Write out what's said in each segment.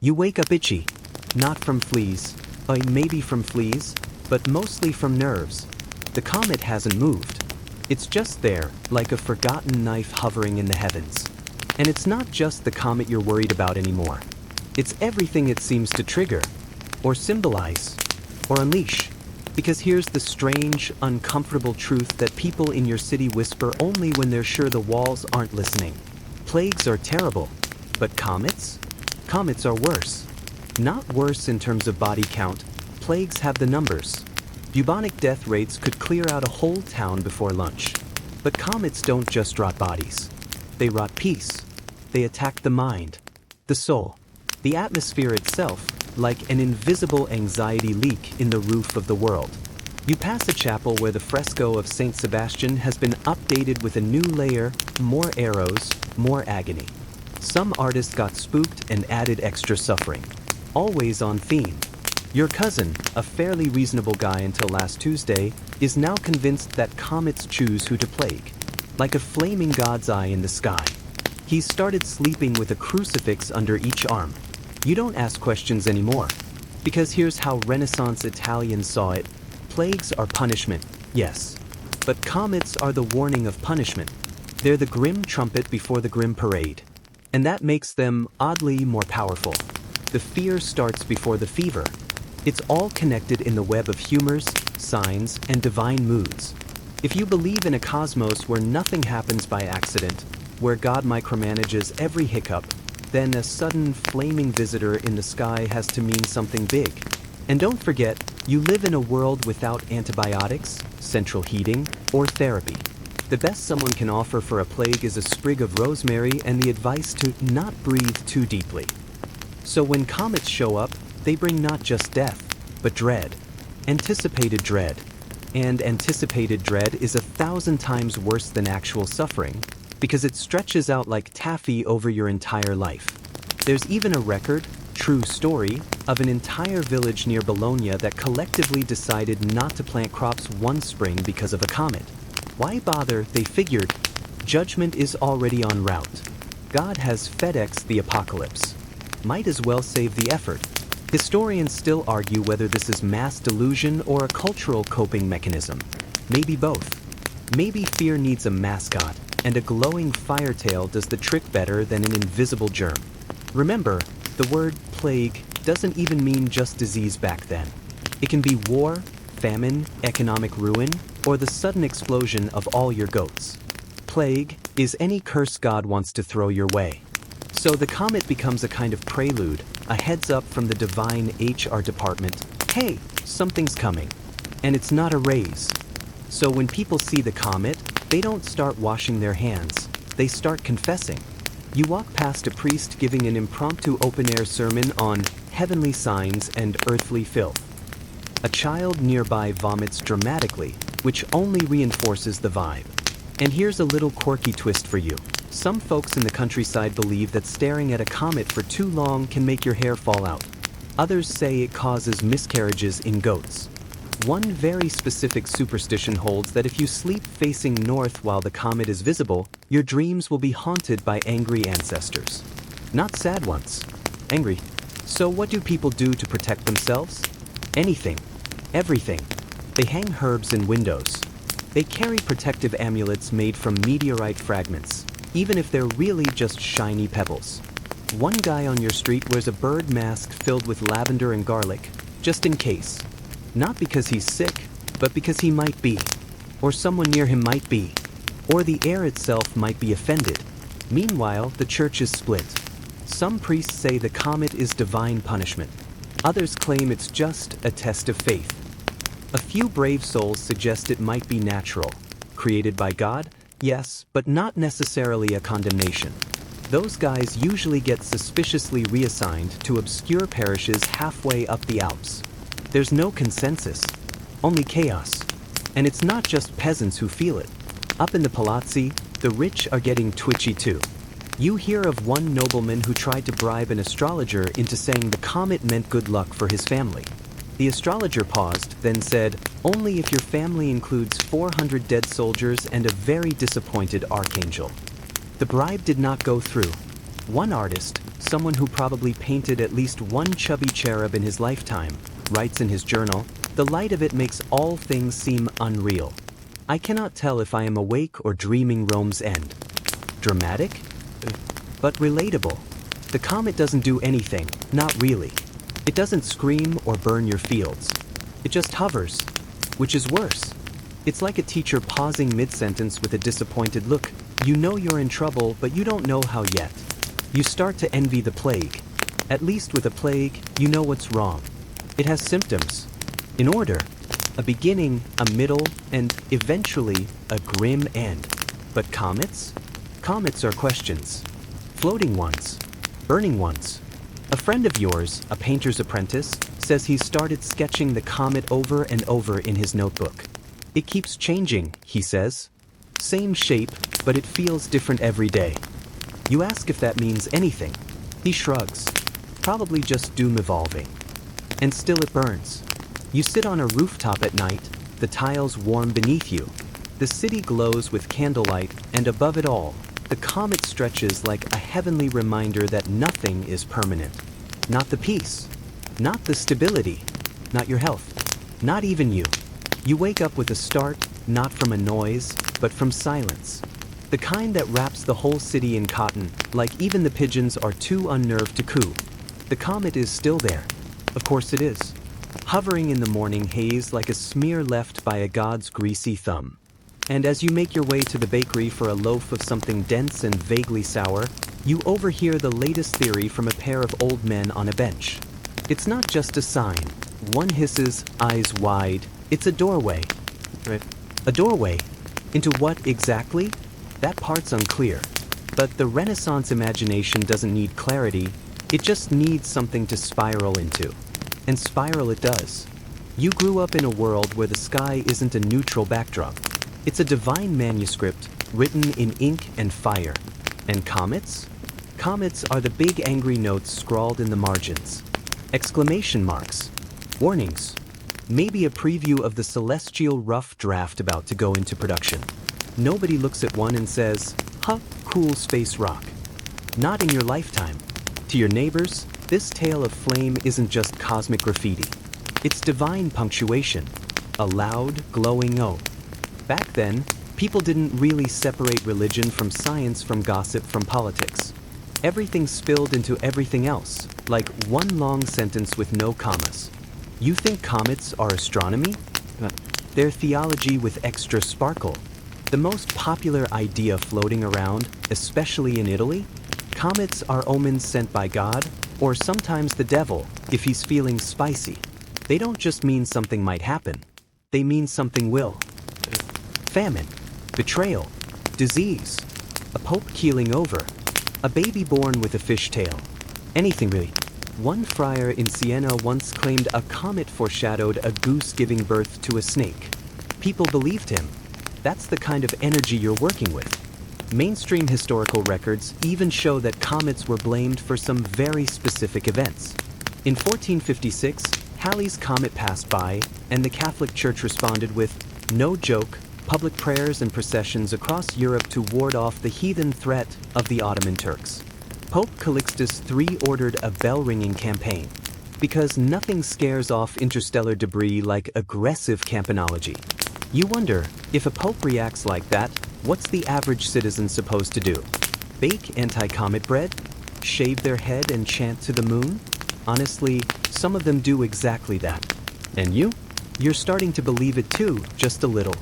You wake up itchy. Not from fleas, maybe from fleas, but mostly from nerves. The comet hasn't moved. It's just there, like a forgotten knife hovering in the heavens. And it's not just the comet you're worried about anymore. It's everything it seems to trigger, or symbolize, or unleash. Because here's the strange, uncomfortable truth that people in your city whisper only when they're sure the walls aren't listening. Plagues are terrible, but comets? Comets are worse. Not worse in terms of body count. Plagues have the numbers. Bubonic death rates could clear out a whole town before lunch. But comets don't just rot bodies. They rot peace. They attack the mind, the soul, the atmosphere itself, like an invisible anxiety leak in the roof of the world. You pass a chapel where the fresco of Saint Sebastian has been updated with a new layer, more arrows, more agony. Some artist got spooked and added extra suffering. Always on theme. Your cousin, a fairly reasonable guy until last Tuesday, is now convinced that comets choose who to plague. Like a flaming God's eye in the sky. He's started sleeping with a crucifix under each arm. You don't ask questions anymore. Because here's how Renaissance Italians saw it. Plagues are punishment, yes. But comets are the warning of punishment. They're the grim trumpet before the grim parade. And that makes them, oddly, more powerful. The fear starts before the fever. It's all connected in the web of humors, signs, and divine moods. If you believe in a cosmos where nothing happens by accident, where God micromanages every hiccup, then a sudden flaming visitor in the sky has to mean something big. And don't forget, you live in a world without antibiotics, central heating, or therapy. The best someone can offer for a plague is a sprig of rosemary and the advice to not breathe too deeply. So when comets show up, they bring not just death, but dread. Anticipated dread. And anticipated dread is 1,000 times worse than actual suffering, because it stretches out like taffy over your entire life. There's even a record, true story, of an entire village near Bologna that collectively decided not to plant crops one spring because of a comet. Why bother? They figured. Judgment is already en route. God has FedExed the apocalypse. Might as well save the effort. Historians still argue whether this is mass delusion or a cultural coping mechanism. Maybe both. Maybe fear needs a mascot, and a glowing firetail does the trick better than an invisible germ. Remember, the word plague doesn't even mean just disease back then. It can be war, famine, economic ruin, or the sudden explosion of all your goats. Plague is any curse God wants to throw your way. So the comet becomes a kind of prelude, a heads up from the divine HR department. Hey, something's coming. And it's not a raise. So when people see the comet, they don't start washing their hands. They start confessing. You walk past a priest giving an impromptu open-air sermon on heavenly signs and earthly filth. A child nearby vomits dramatically, which only reinforces the vibe. And here's a little quirky twist for you. Some folks in the countryside believe that staring at a comet for too long can make your hair fall out. Others say it causes miscarriages in goats. One very specific superstition holds that if you sleep facing north while the comet is visible, your dreams will be haunted by angry ancestors. Not sad ones. Angry. So what do people do to protect themselves? Anything. Everything. They hang herbs in windows. They carry protective amulets made from meteorite fragments, even if they're really just shiny pebbles. One guy on your street wears a bird mask filled with lavender and garlic, just in case. Not because he's sick, but because he might be. Or someone near him might be. Or the air itself might be offended. Meanwhile, the church is split. Some priests say the comet is divine punishment. Others claim it's just a test of faith. A few brave souls suggest it might be natural. Created by God? Yes, but not necessarily a condemnation. Those guys usually get suspiciously reassigned to obscure parishes halfway up the Alps. There's no consensus, only chaos. And it's not just peasants who feel it. Up in the palazzi, the rich are getting twitchy too. You hear of one nobleman who tried to bribe an astrologer into saying the comet meant good luck for his family. The astrologer paused, then said, "Only if your family includes 400 dead soldiers and a very disappointed archangel." The bribe did not go through. One artist, someone who probably painted at least one chubby cherub in his lifetime, writes in his journal, "The light of it makes all things seem unreal. I cannot tell if I am awake or dreaming Rome's end." Dramatic? But relatable. The comet doesn't do anything, not really. It doesn't scream or burn your fields. It just hovers, which is worse. It's like a teacher pausing mid-sentence with a disappointed look. You know you're in trouble, but you don't know how yet. You start to envy the plague. At least with a plague, you know what's wrong. It has symptoms. In order. A beginning, a middle, and eventually, a grim end. But comets? Comets are questions. Floating ones. Burning ones. A friend of yours, a painter's apprentice, says he's started sketching the comet over and over in his notebook. It keeps changing, he says. Same shape, but it feels different every day. You ask if that means anything. He shrugs. Probably just doom evolving. And still it burns. You sit on a rooftop at night, the tiles warm beneath you. The city glows with candlelight, and above it all, the comet stretches like a heavenly reminder that nothing is permanent. Not the peace. Not the stability. Not your health. Not even you. You wake up with a start, not from a noise, but from silence. The kind that wraps the whole city in cotton, like even the pigeons are too unnerved to coo. The comet is still there. Of course it is. Hovering in the morning haze like a smear left by a god's greasy thumb. And as you make your way to the bakery for a loaf of something dense and vaguely sour, you overhear the latest theory from a pair of old men on a bench. It's not just a sign. One hisses, eyes wide. It's a doorway. Right? A doorway. Into what exactly? That part's unclear. But the Renaissance imagination doesn't need clarity. It just needs something to spiral into. And spiral it does. You grew up in a world where the sky isn't a neutral backdrop. It's a divine manuscript written in ink and fire. And comets? Comets are the big angry notes scrawled in the margins. Exclamation marks. Warnings. Maybe a preview of the celestial rough draft about to go into production. Nobody looks at one and says, "Huh, cool space rock." Not in your lifetime. To your neighbors, this tale of flame isn't just cosmic graffiti. It's divine punctuation. A loud, glowing O. Back then, people didn't really separate religion from science, from gossip, from politics. Everything spilled into everything else, like one long sentence with no commas. You think comets are astronomy? They're theology with extra sparkle. The most popular idea floating around, especially in Italy, comets are omens sent by God, or sometimes the devil, if he's feeling spicy. They don't just mean something might happen. They mean something will. Famine, betrayal, disease, a pope keeling over, a baby born with a fishtail. Anything really. One friar in Siena once claimed a comet foreshadowed a goose giving birth to a snake. People believed him. That's the kind of energy you're working with. Mainstream historical records even show that comets were blamed for some very specific events. In 1456, Halley's Comet passed by, and the Catholic Church responded with, no joke, public prayers and processions across Europe to ward off the heathen threat of the Ottoman Turks. Pope Calixtus III ordered a bell-ringing campaign, because nothing scares off interstellar debris like aggressive campanology. You wonder, if a pope reacts like that, what's the average citizen supposed to do? Bake anti-comet bread? Shave their head and chant to the moon? Honestly, some of them do exactly that. And you? You're starting to believe it too, just a little.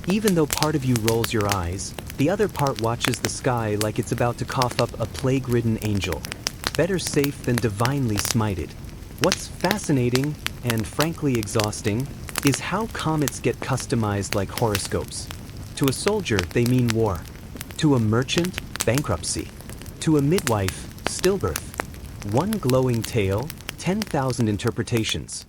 Even though part of you rolls your eyes, the other part watches the sky like it's about to cough up a plague-ridden angel. Better safe than divinely smited. What's fascinating, and frankly exhausting, is how comets get customized like horoscopes. To a soldier, they mean war. To a merchant, bankruptcy. To a midwife, stillbirth. One glowing tale, 10,000 interpretations.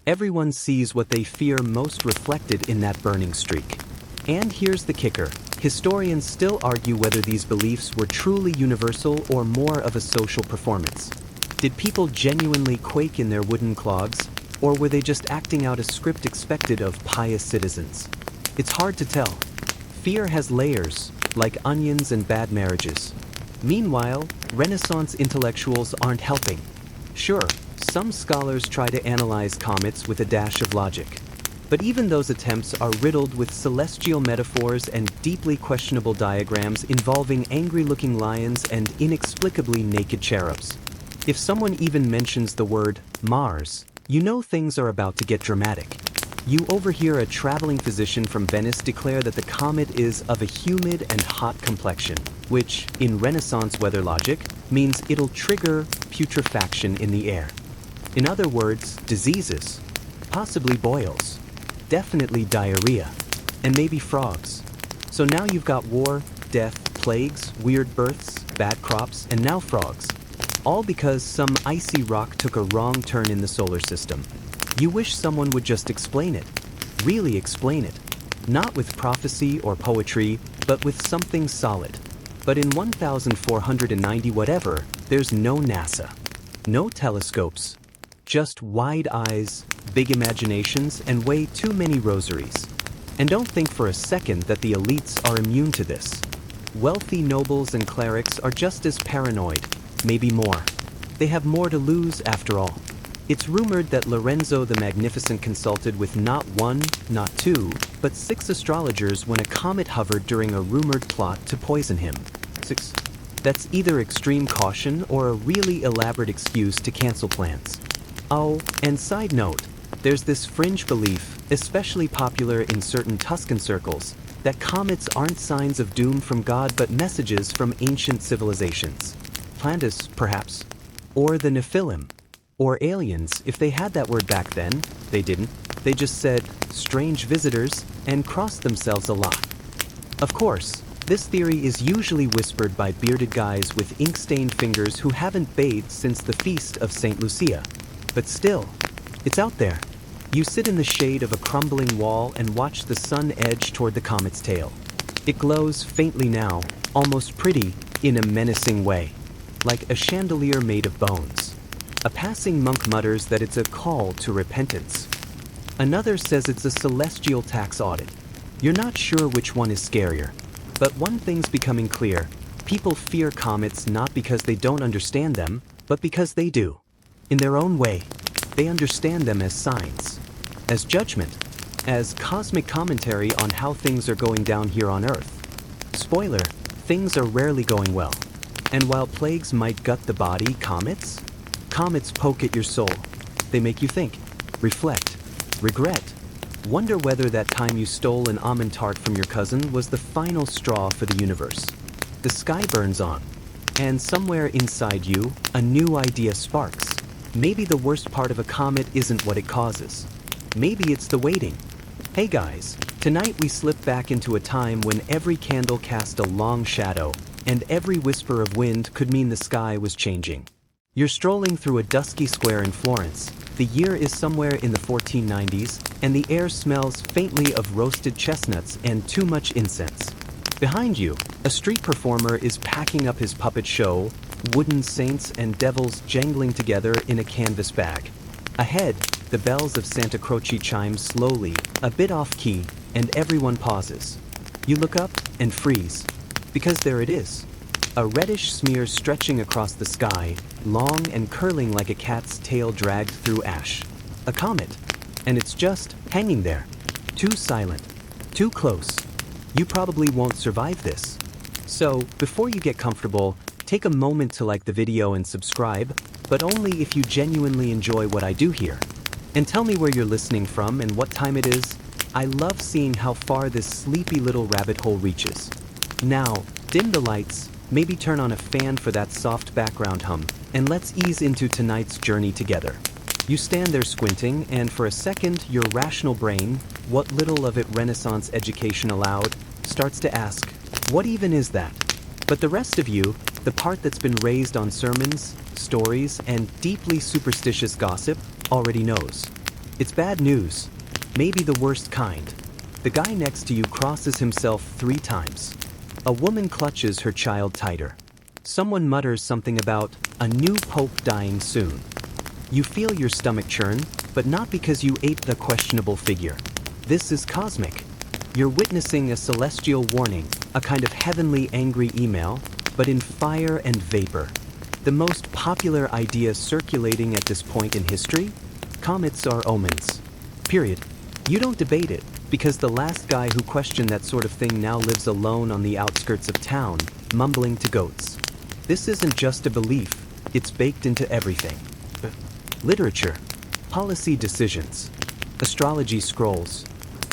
Everyone sees what they fear most reflected in that burning streak. And here's the kicker. Historians still argue whether these beliefs were truly universal or more of a social performance. Did people genuinely quake in their wooden clogs, or were they just acting out a script expected of pious citizens? It's hard to tell. Fear has layers, like onions and bad marriages. Meanwhile, Renaissance intellectuals aren't helping. Sure, some scholars try to analyze comets with a dash of logic. But even those attempts are riddled with celestial metaphors and deeply questionable diagrams involving angry-looking lions and inexplicably naked cherubs. If someone even mentions the word Mars, you know things are about to get dramatic. You overhear a traveling physician from Venice declare that the comet is of a humid and hot complexion, which, in Renaissance weather logic, means it'll trigger putrefaction in the air. In other words, diseases, possibly boils, definitely diarrhea, and maybe frogs. So now you've got war, death, plagues, weird births, bad crops, and now frogs. All because some icy rock took a wrong turn in the solar system. You wish someone would just explain it. Really explain it. Not with prophecy or poetry, but with something solid. But in 1490 whatever, there's no NASA. No telescopes. Just wide eyes, big imaginations, and way too many rosaries. And don't think for a second that the elites are immune to this. Wealthy nobles and clerics are just as paranoid, maybe more. They have more to lose after all. It's rumored that Lorenzo the Magnificent consulted with not one, not two, but 6 astrologers when a comet hovered during a rumored plot to poison him. 6. That's either extreme caution or a really elaborate excuse to cancel plans. Oh, and side note, there's this fringe belief, especially popular in certain Tuscan circles, that comets aren't signs of doom from God but messages from ancient civilizations. Atlantis, perhaps. Or the Nephilim. Or aliens, if they had that word back then. They didn't. They just said, strange visitors, and crossed themselves a lot. Of course, this theory is usually whispered by bearded guys with ink-stained fingers who haven't bathed since the feast of St. Lucia. But still, it's out there. You sit in the shade of a crumbling wall and watch the sun edge toward the comet's tail. It glows faintly now, almost pretty, in a menacing way. Like a chandelier made of bones. A passing monk mutters that it's a call to repentance. Another says it's a celestial tax audit. You're not sure which one is scarier. But one thing's becoming clear. People fear comets not because they don't understand them, but because they do. In their own way, they understand them as signs, as judgment, as cosmic commentary on how things are going down here on Earth. Spoiler, things are rarely going well. And while plagues might gut the body, comets poke at your soul. They make you think, reflect, regret, wonder whether that time you stole an almond tart from your cousin was the final straw for the universe. The sky burns on, and somewhere inside you, a new idea sparks. Maybe the worst part of a comet isn't what it causes. Maybe it's the waiting. Hey guys, tonight we slip back into a time when every candle cast a long shadow, and every whisper of wind could mean the sky was changing. You're strolling through a dusky square in Florence. The year is somewhere in the 1490s, and the air smells faintly of roasted chestnuts and too much incense. Behind you, a street performer is packing up his puppet show, wooden saints and devils jangling together in a canvas bag. Ahead, the bells of Santa Croce chime slowly, a bit off-key, and everyone pauses. You look up and freeze, because there it is. A reddish smear stretching across the sky, long and curling like a cat's tail dragged through ash. A comet. And it's just hanging there. Too silent. Too close. You probably won't survive this. So, before you get comfortable, take a moment to like the video and subscribe, but only if you genuinely enjoy what I do here. And tell me where you're listening from and what time it is. I love seeing how far this sleepy little rabbit hole reaches. Now, dim the lights, maybe turn on a fan for that soft background hum, and let's ease into tonight's journey together. You stand there squinting, and for a second, your rational brain, what little of it Renaissance education allowed, starts to ask, what even is that? But the rest of you, the part that's been raised on sermons, stories, and deeply superstitious gossip, already knows. It's bad news. Maybe the worst kind. The guy next to you crosses himself 3 times. A woman clutches her child tighter. Someone mutters something about a new pope dying soon. You feel your stomach churn, but not because you ate the questionable figure. This is cosmic. You're witnessing a celestial warning, a kind of heavenly angry email, but in fire and vapor. The most popular idea circulating at this point in history? Comets are omens. Period. You don't debate it, because the last guy who questioned that sort of thing now lives alone on the outskirts of town, mumbling to goats. This isn't just a belief, it's baked into everything. Literature, policy decisions, astrology scrolls,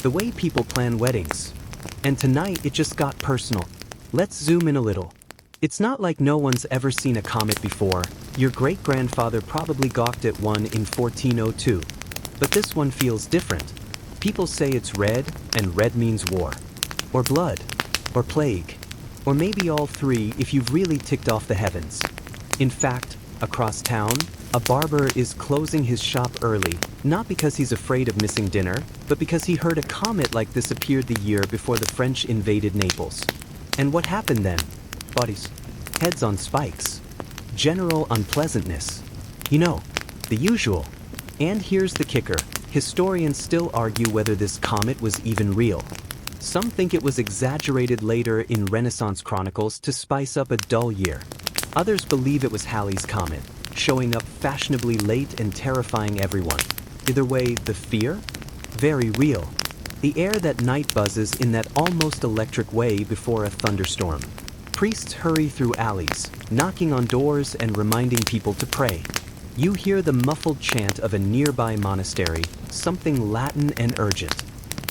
the way people plan weddings. And tonight it just got personal. Let's zoom in a little. It's not like no one's ever seen a comet before. Your great-grandfather probably gawked at one in 1402. But this one feels different. People say it's red, and red means war. Or blood. Or plague. Or maybe all three if you've really ticked off the heavens. In fact, across town, a barber is closing his shop early, not because he's afraid of missing dinner, but because he heard a comet like this appeared the year before the French invaded Naples. And what happened then? Bodies. Heads on spikes. General unpleasantness. You know, the usual. And here's the kicker. Historians still argue whether this comet was even real. Some think it was exaggerated later in Renaissance chronicles to spice up a dull year. Others believe it was Halley's Comet, showing up fashionably late and terrifying everyone. Either way, the fear? Very real. The air that night buzzes in that almost electric way before a thunderstorm. Priests hurry through alleys, knocking on doors and reminding people to pray. You hear the muffled chant of a nearby monastery, something Latin and urgent.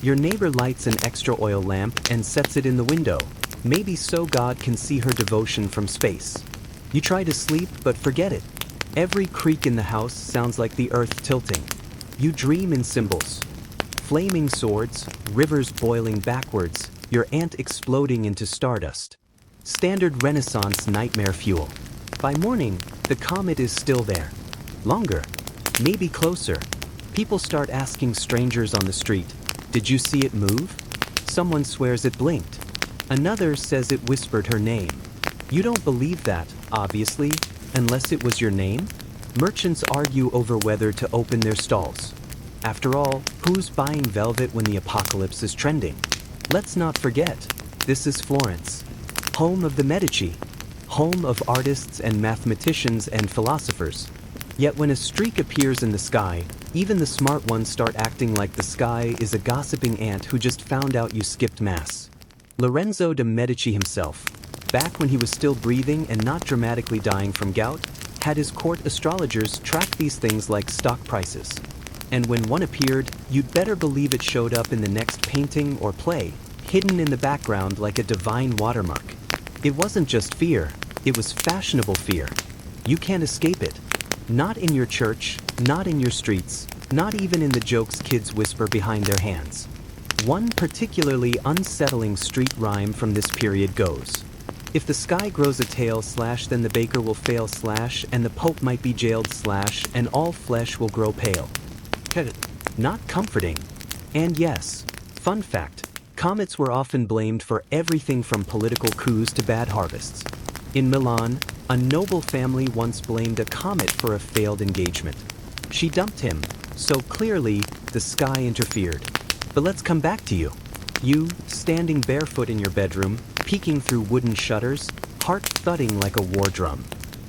Your neighbor lights an extra oil lamp and sets it in the window, maybe so God can see her devotion from space. You try to sleep, but forget it. Every creak in the house sounds like the earth tilting. You dream in symbols. Flaming swords, rivers boiling backwards, your aunt exploding into stardust. Standard Renaissance nightmare fuel. By morning, the comet is still there. Longer. Maybe closer. People start asking strangers on the street, "Did you see it move?" Someone swears it blinked. Another says it whispered her name. You don't believe that, obviously, unless it was your name? Merchants argue over whether to open their stalls. After all, who's buying velvet when the apocalypse is trending? Let's not forget, this is Florence, home of the Medici, home of artists and mathematicians and philosophers. Yet when a streak appears in the sky, even the smart ones start acting like the sky is a gossiping aunt who just found out you skipped mass. Lorenzo de' Medici himself, back when he was still breathing and not dramatically dying from gout, had his court astrologers track these things like stock prices. And when one appeared, you'd better believe it showed up in the next painting or play, hidden in the background like a divine watermark. It wasn't just fear, it was fashionable fear. You can't escape it. Not in your church, not in your streets, not even in the jokes kids whisper behind their hands. One particularly unsettling street rhyme from this period goes, "If the sky grows a tail slash, then the baker will fail slash, and the pope might be jailed slash, and all flesh will grow pale." Not comforting. And yes, fun fact, comets were often blamed for everything from political coups to bad harvests. In Milan, a noble family once blamed a comet for a failed engagement. She dumped him, so clearly the sky interfered. But let's come back to you. You, standing barefoot in your bedroom, peeking through wooden shutters, heart thudding like a war drum.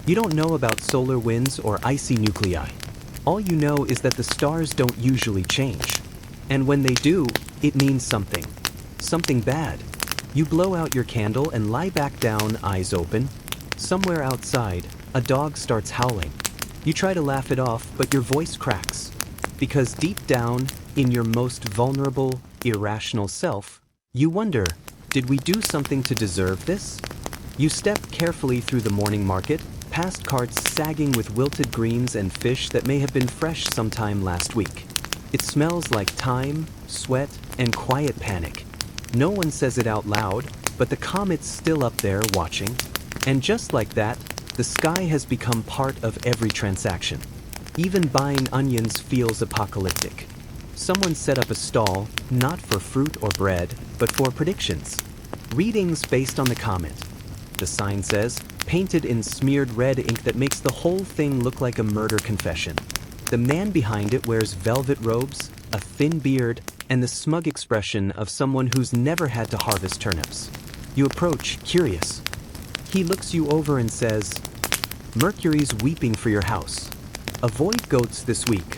You don't know about solar winds or icy nuclei. All you know is that the stars don't usually change. And when they do, it means something. Something bad. You blow out your candle and lie back down, eyes open. Somewhere outside, a dog starts howling. You try to laugh it off, but your voice cracks. Because deep down, in your most vulnerable, irrational self, you wonder, did we do something to deserve this? You step carefully through the morning market, past carts sagging with wilted greens and fish that may have been fresh sometime last week. It smells like thyme, sweat, and quiet panic. No one says it out loud, but the comet's still up there watching. And just like that, the sky has become part of every transaction. Even buying onions feels apocalyptic. Someone set up a stall, not for fruit or bread, but for predictions. Readings based on the comet. The sign says, painted in smeared red ink that makes the whole thing look like a murder confession. The man behind it wears velvet robes, a thin beard, and the smug expression of someone who's never had to harvest turnips. You approach, curious. He looks you over and says, Mercury's weeping for your house. Avoid goats this week.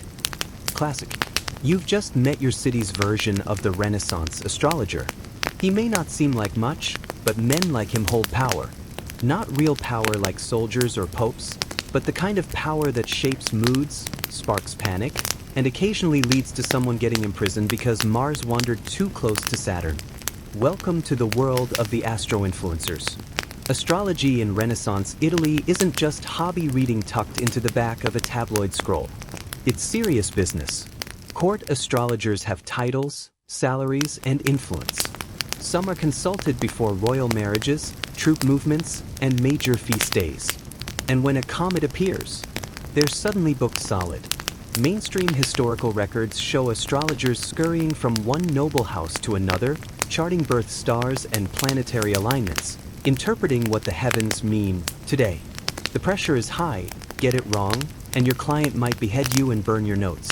Classic. You've just met your city's version of the Renaissance astrologer. He may not seem like much, but men like him hold power. Not real power like soldiers or popes, but the kind of power that shapes moods, sparks panic, and occasionally leads to someone getting imprisoned because Mars wandered too close to Saturn. Welcome to the world of the astro-influencers. Astrology in Renaissance Italy isn't just hobby reading tucked into the back of a tabloid scroll. It's serious business. Court astrologers have titles, salaries, and influence. Some are consulted before royal marriages, troop movements, and major feast days. And when a comet appears, they're suddenly booked solid. Mainstream historical records show astrologers scurrying from one noble house to another, charting birth stars and planetary alignments, interpreting what the heavens mean today. The pressure is high, get it wrong, and your client might behead you and burn your notes.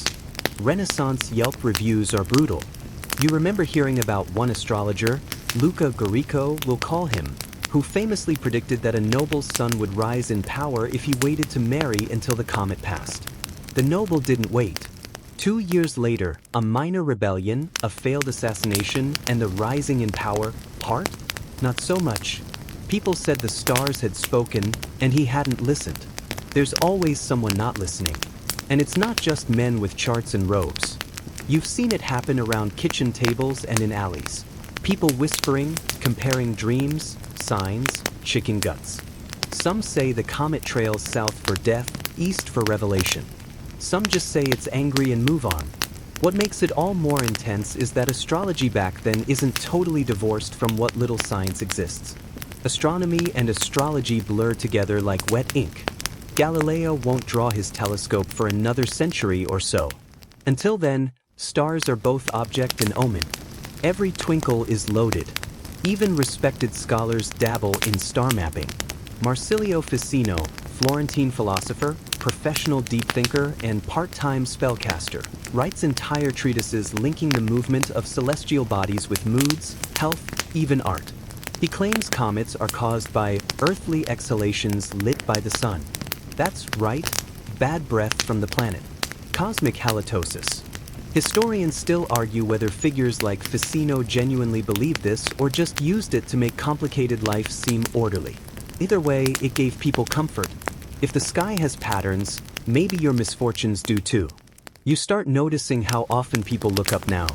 Renaissance Yelp reviews are brutal. You remember hearing about one astrologer, Luca Gorico, we'll call him, who famously predicted that a noble's son would rise in power if he waited to marry until the comet passed. The noble didn't wait. 2 years later, a minor rebellion, a failed assassination, and the rising in power part? Not so much. People said the stars had spoken, and he hadn't listened. There's always someone not listening. And it's not just men with charts and robes. You've seen it happen around kitchen tables and in alleys. People whispering, comparing dreams, signs, chicken guts. Some say the comet trails south for death, east for revelation. Some just say it's angry and move on. What makes it all more intense is that astrology back then isn't totally divorced from what little science exists. Astronomy and astrology blur together like wet ink. Galileo won't draw his telescope for another century or so. Until then, stars are both object and omen. Every twinkle is loaded. Even respected scholars dabble in star mapping. Marsilio Ficino, Florentine philosopher, professional deep thinker, and part-time spellcaster, writes entire treatises linking the movement of celestial bodies with moods, health, even art. He claims comets are caused by earthly exhalations lit by the sun. That's right, bad breath from the planet. Cosmic halitosis. Historians still argue whether figures like Ficino genuinely believed this or just used it to make complicated life seem orderly. Either way, it gave people comfort. If the sky has patterns, maybe your misfortunes do too. You start noticing how often people look up now.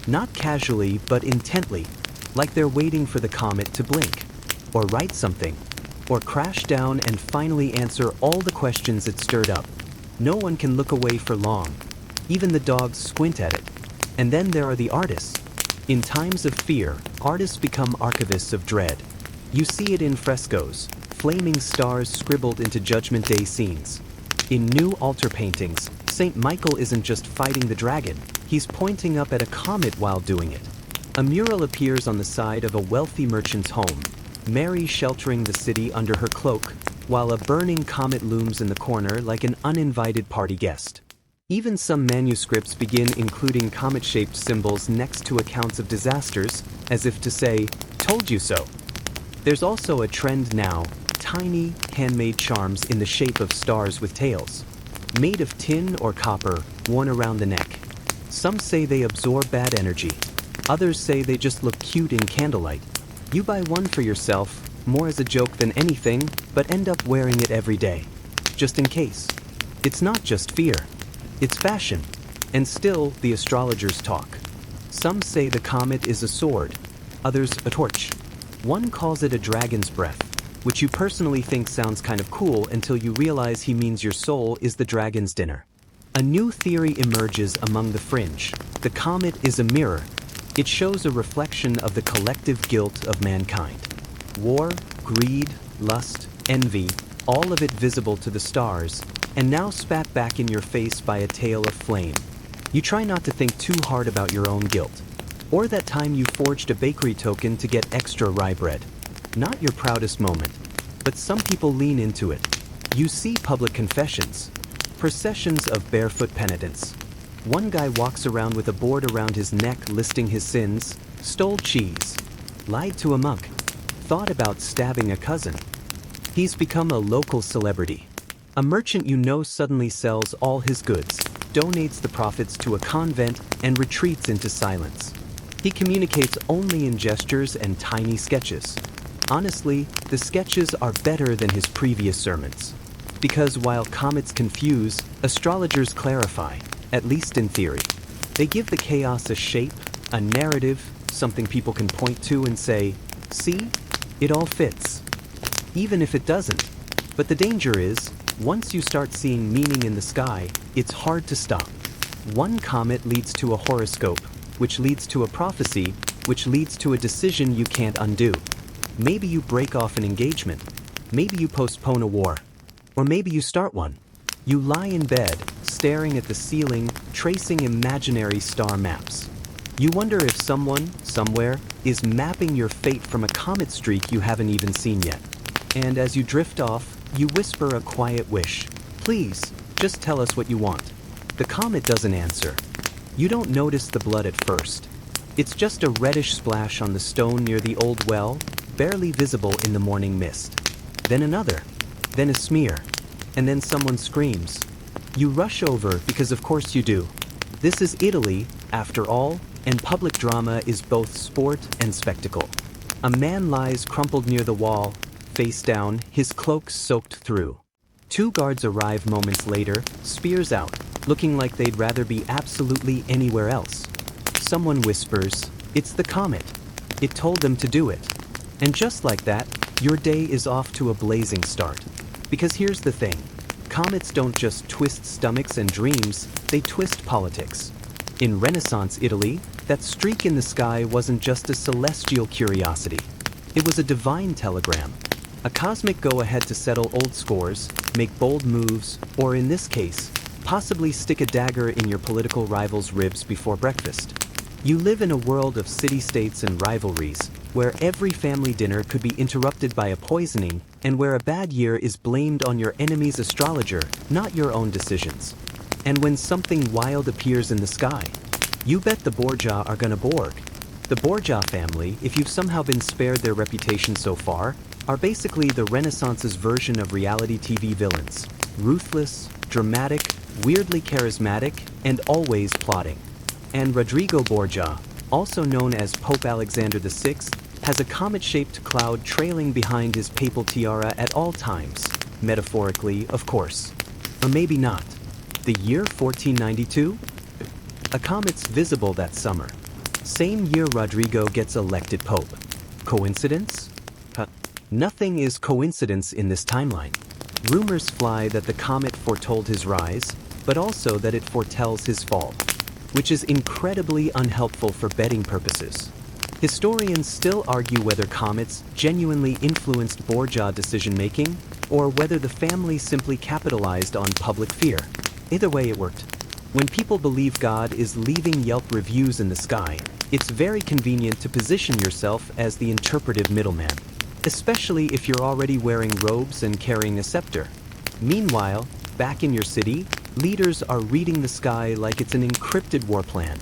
Not casually, but intently, like they're waiting for the comet to blink, or write something, or crash down and finally answer all the questions it stirred up. No one can look away for long. Even the dogs squint at it. And then there are the artists. In times of fear, artists become archivists of dread. You see it in frescoes, flaming stars scribbled into Judgment Day scenes. In new altar paintings, Saint Michael isn't just fighting the dragon, he's pointing up at a comet while doing it. A mural appears on the side of a wealthy merchant's home, Mary sheltering the city under her cloak, while a burning comet looms in the corner like an uninvited party guest. Even some manuscripts begin including comet-shaped symbols next to accounts of disasters, as if to say, "Told you so." There's also a trend now, tiny, handmade charms in the shape of stars with tails. Made of tin or copper, worn around the neck. Some say they absorb bad energy. Others say they just look cute in candlelight. You buy one for yourself, more as a joke than anything, but end up wearing it every day. Just in case. It's not just fear. It's fashion. And still, the astrologers talk. Some say the comet is a sword, others a torch. One calls it a dragon's breath, which you personally think sounds kind of cool until you realize he means your soul is the dragon's dinner. A new theory emerges among the fringe. The comet is a mirror. It shows a reflection of the collective guilt of mankind. War, greed, lust, envy, all of it visible to the stars, and now spat back in your face by a tail of flame. You try not to think too hard about your own guilt. Or that time you forged a bakery token to get extra rye bread. Not your proudest moment, but some people lean into it. You see public confessions, processions of barefoot penitents. One guy walks around with a board around his neck listing his sins, stole cheese, lied to a monk, thought about stabbing a cousin. He's become a local celebrity. A merchant you know suddenly sells all his goods, donates the profits to a convent, and retreats into silence. He communicates only in gestures and tiny sketches. Honestly, the sketches are better than his previous sermons. Because while comets confuse, astrologers clarify, at least in theory. They give the chaos a shape, a narrative, something people can point to and say, "See? It all fits." Even if it doesn't. But the danger is, once you start seeing meaning in the sky, it's hard to stop. One comet leads to a horoscope, which leads to a prophecy, which leads to a decision you can't undo. Maybe you break off an engagement. Maybe you postpone a war. Or maybe you start one. You lie in bed, staring at the ceiling, tracing imaginary star maps. You wonder if someone, somewhere, is mapping your fate from a comet streak you haven't even seen yet. And as you drift off, you whisper a quiet wish. "Please, just tell us what you want." The comet doesn't answer. You don't notice the blood at first. It's just a reddish splash on the stone near the old well, barely visible in the morning mist. Then another. Then a smear. And then someone screams. You rush over because of course you do. This is Italy, after all, and public drama is both sport and spectacle. A man lies crumpled near the wall, face down, his cloak soaked through. Two guards arrive moments later, spears out, looking like they'd rather be absolutely anywhere else. Someone whispers, "It's the comet." It told them to do it. And just like that, your day is off to a blazing start. Because here's the thing. Comets don't just twist stomachs and dreams, they twist politics. In Renaissance Italy, that streak in the sky wasn't just a celestial curiosity. It was a divine telegram. A cosmic go-ahead to settle old scores, make bold moves, or in this case, possibly stick a dagger in your political rival's ribs before breakfast. You live in a world of city-states and rivalries, where every family dinner could be interrupted by a poisoning, and where a bad year is blamed on your enemy's astrologer, not your own decisions. And when something wild appears in the sky, you bet the Borgia are gonna Borg. The Borgia family, if you've somehow been spared their reputation so far, are basically the Renaissance's version of reality TV villains. Ruthless, dramatic, weirdly charismatic, and always plotting. And Rodrigo Borgia, also known as Pope Alexander VI, has a comet-shaped cloud trailing behind his papal tiara at all times, metaphorically, of course. Or maybe not. The year 1492? A comet's visible that summer. Same year Rodrigo gets elected pope. Coincidence? Nothing is coincidence in this timeline. Rumors fly that the comet foretold his rise, but also that it foretells his fall, which is incredibly unhelpful for betting purposes. Historians still argue whether comets genuinely influenced Borgia decision-making, or whether the family simply capitalized on public fear. Either way, it worked. When people believe God is leaving Yelp reviews in the sky, it's very convenient to position yourself as the interpretive middleman, especially if you're already wearing robes and carrying a scepter. Meanwhile, back in your city, leaders are reading the sky like it's an encrypted war plan.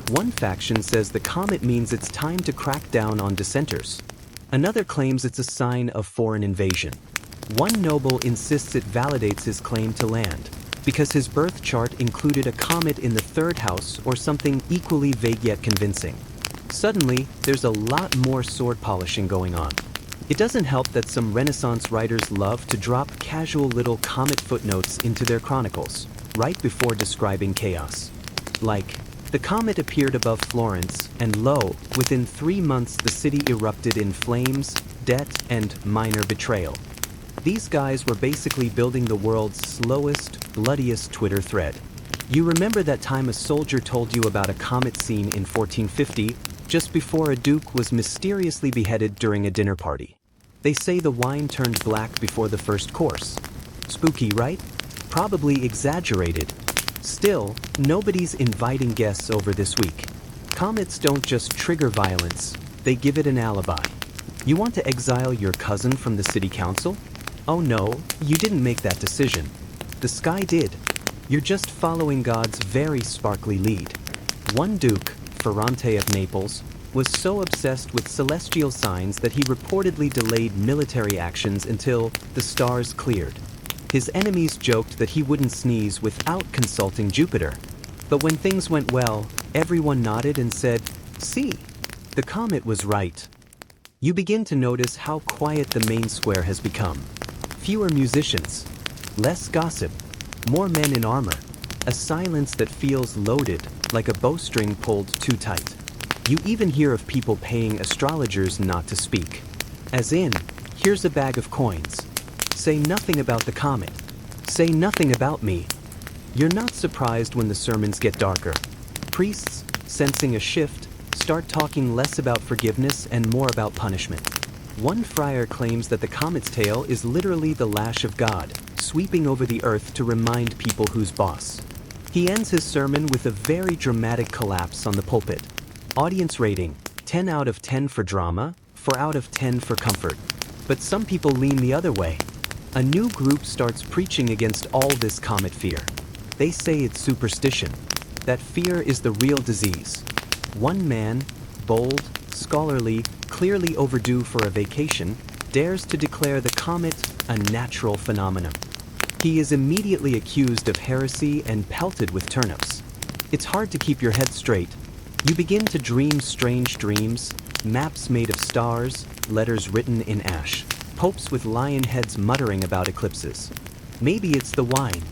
One faction says the comet means it's time to crack down on dissenters. Another claims it's a sign of foreign invasion. One noble insists it validates his claim to land, because his birth chart included a comet in the third house or something equally vague yet convincing. Suddenly, there's a lot more sword polishing going on. It doesn't help that some Renaissance writers love to drop casual little comet footnotes into their chronicles, right before describing chaos. Like, the comet appeared above Florence, and lo, within 3 months the city erupted in flames, debt, and minor betrayal. These guys were basically building the world's slowest, bloodiest Twitter thread. You remember that time a soldier told you about a comet scene in 1450, just before a duke was mysteriously beheaded during a dinner party. They say the wine turned black before the first course. Spooky, right? Probably exaggerated. Still, nobody's inviting guests over this week. Comets don't just trigger violence, they give it an alibi. You want to exile your cousin from the city council? Oh no, you didn't make that decision. The sky did. You're just following God's very sparkly lead. One duke, Ferrante of Naples, was so obsessed with celestial signs that he reportedly delayed military actions until the stars cleared. His enemies joked that he wouldn't sneeze without consulting Jupiter. But when things went well, everyone nodded and said, "See, the comet was right." You begin to notice how quiet the main square has become. Fewer musicians, less gossip, more men in armor, a silence that feels loaded, like a bowstring pulled too tight. You even hear of people paying astrologers not to speak. As in, here's a bag of coins. Say nothing about the comet. Say nothing about me. You're not surprised when the sermons get darker. Priests, sensing a shift, start talking less about forgiveness and more about punishment. One friar claims that the comet's tail is literally the lash of God, sweeping over the earth to remind people who's boss. He ends his sermon with a very dramatic collapse on the pulpit. Audience rating, 10 out of 10 for drama, 4 out of 10 for comfort. But some people lean the other way. A new group starts preaching against all this comet fear. They say it's superstition, that fear is the real disease. One man, bold, scholarly, clearly overdue for a vacation, dares to declare the comet a natural phenomenon. He is immediately accused of heresy and pelted with turnips. It's hard to keep your head straight. You begin to dream strange dreams, maps made of stars, letters written in ash, popes with lion heads muttering about eclipses. Maybe it's the wine.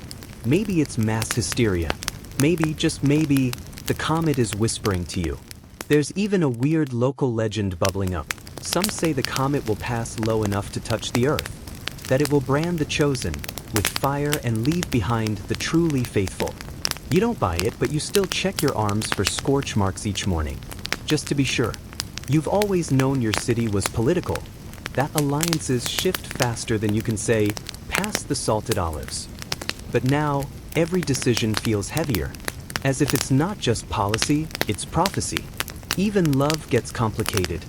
Maybe it's mass hysteria. Maybe, just maybe, the comet is whispering to you. There's even a weird local legend bubbling up. Some say the comet will pass low enough to touch the earth, that it will brand the chosen with fire and leave behind the truly faithful. You don't buy it, but you still check your arms for scorch marks each morning, just to be sure. You've always known your city was political, that alliances shift faster than you can say, pass the salted olives. But now, every decision feels heavier, as if it's not just policy, it's prophecy. Even love gets complicated.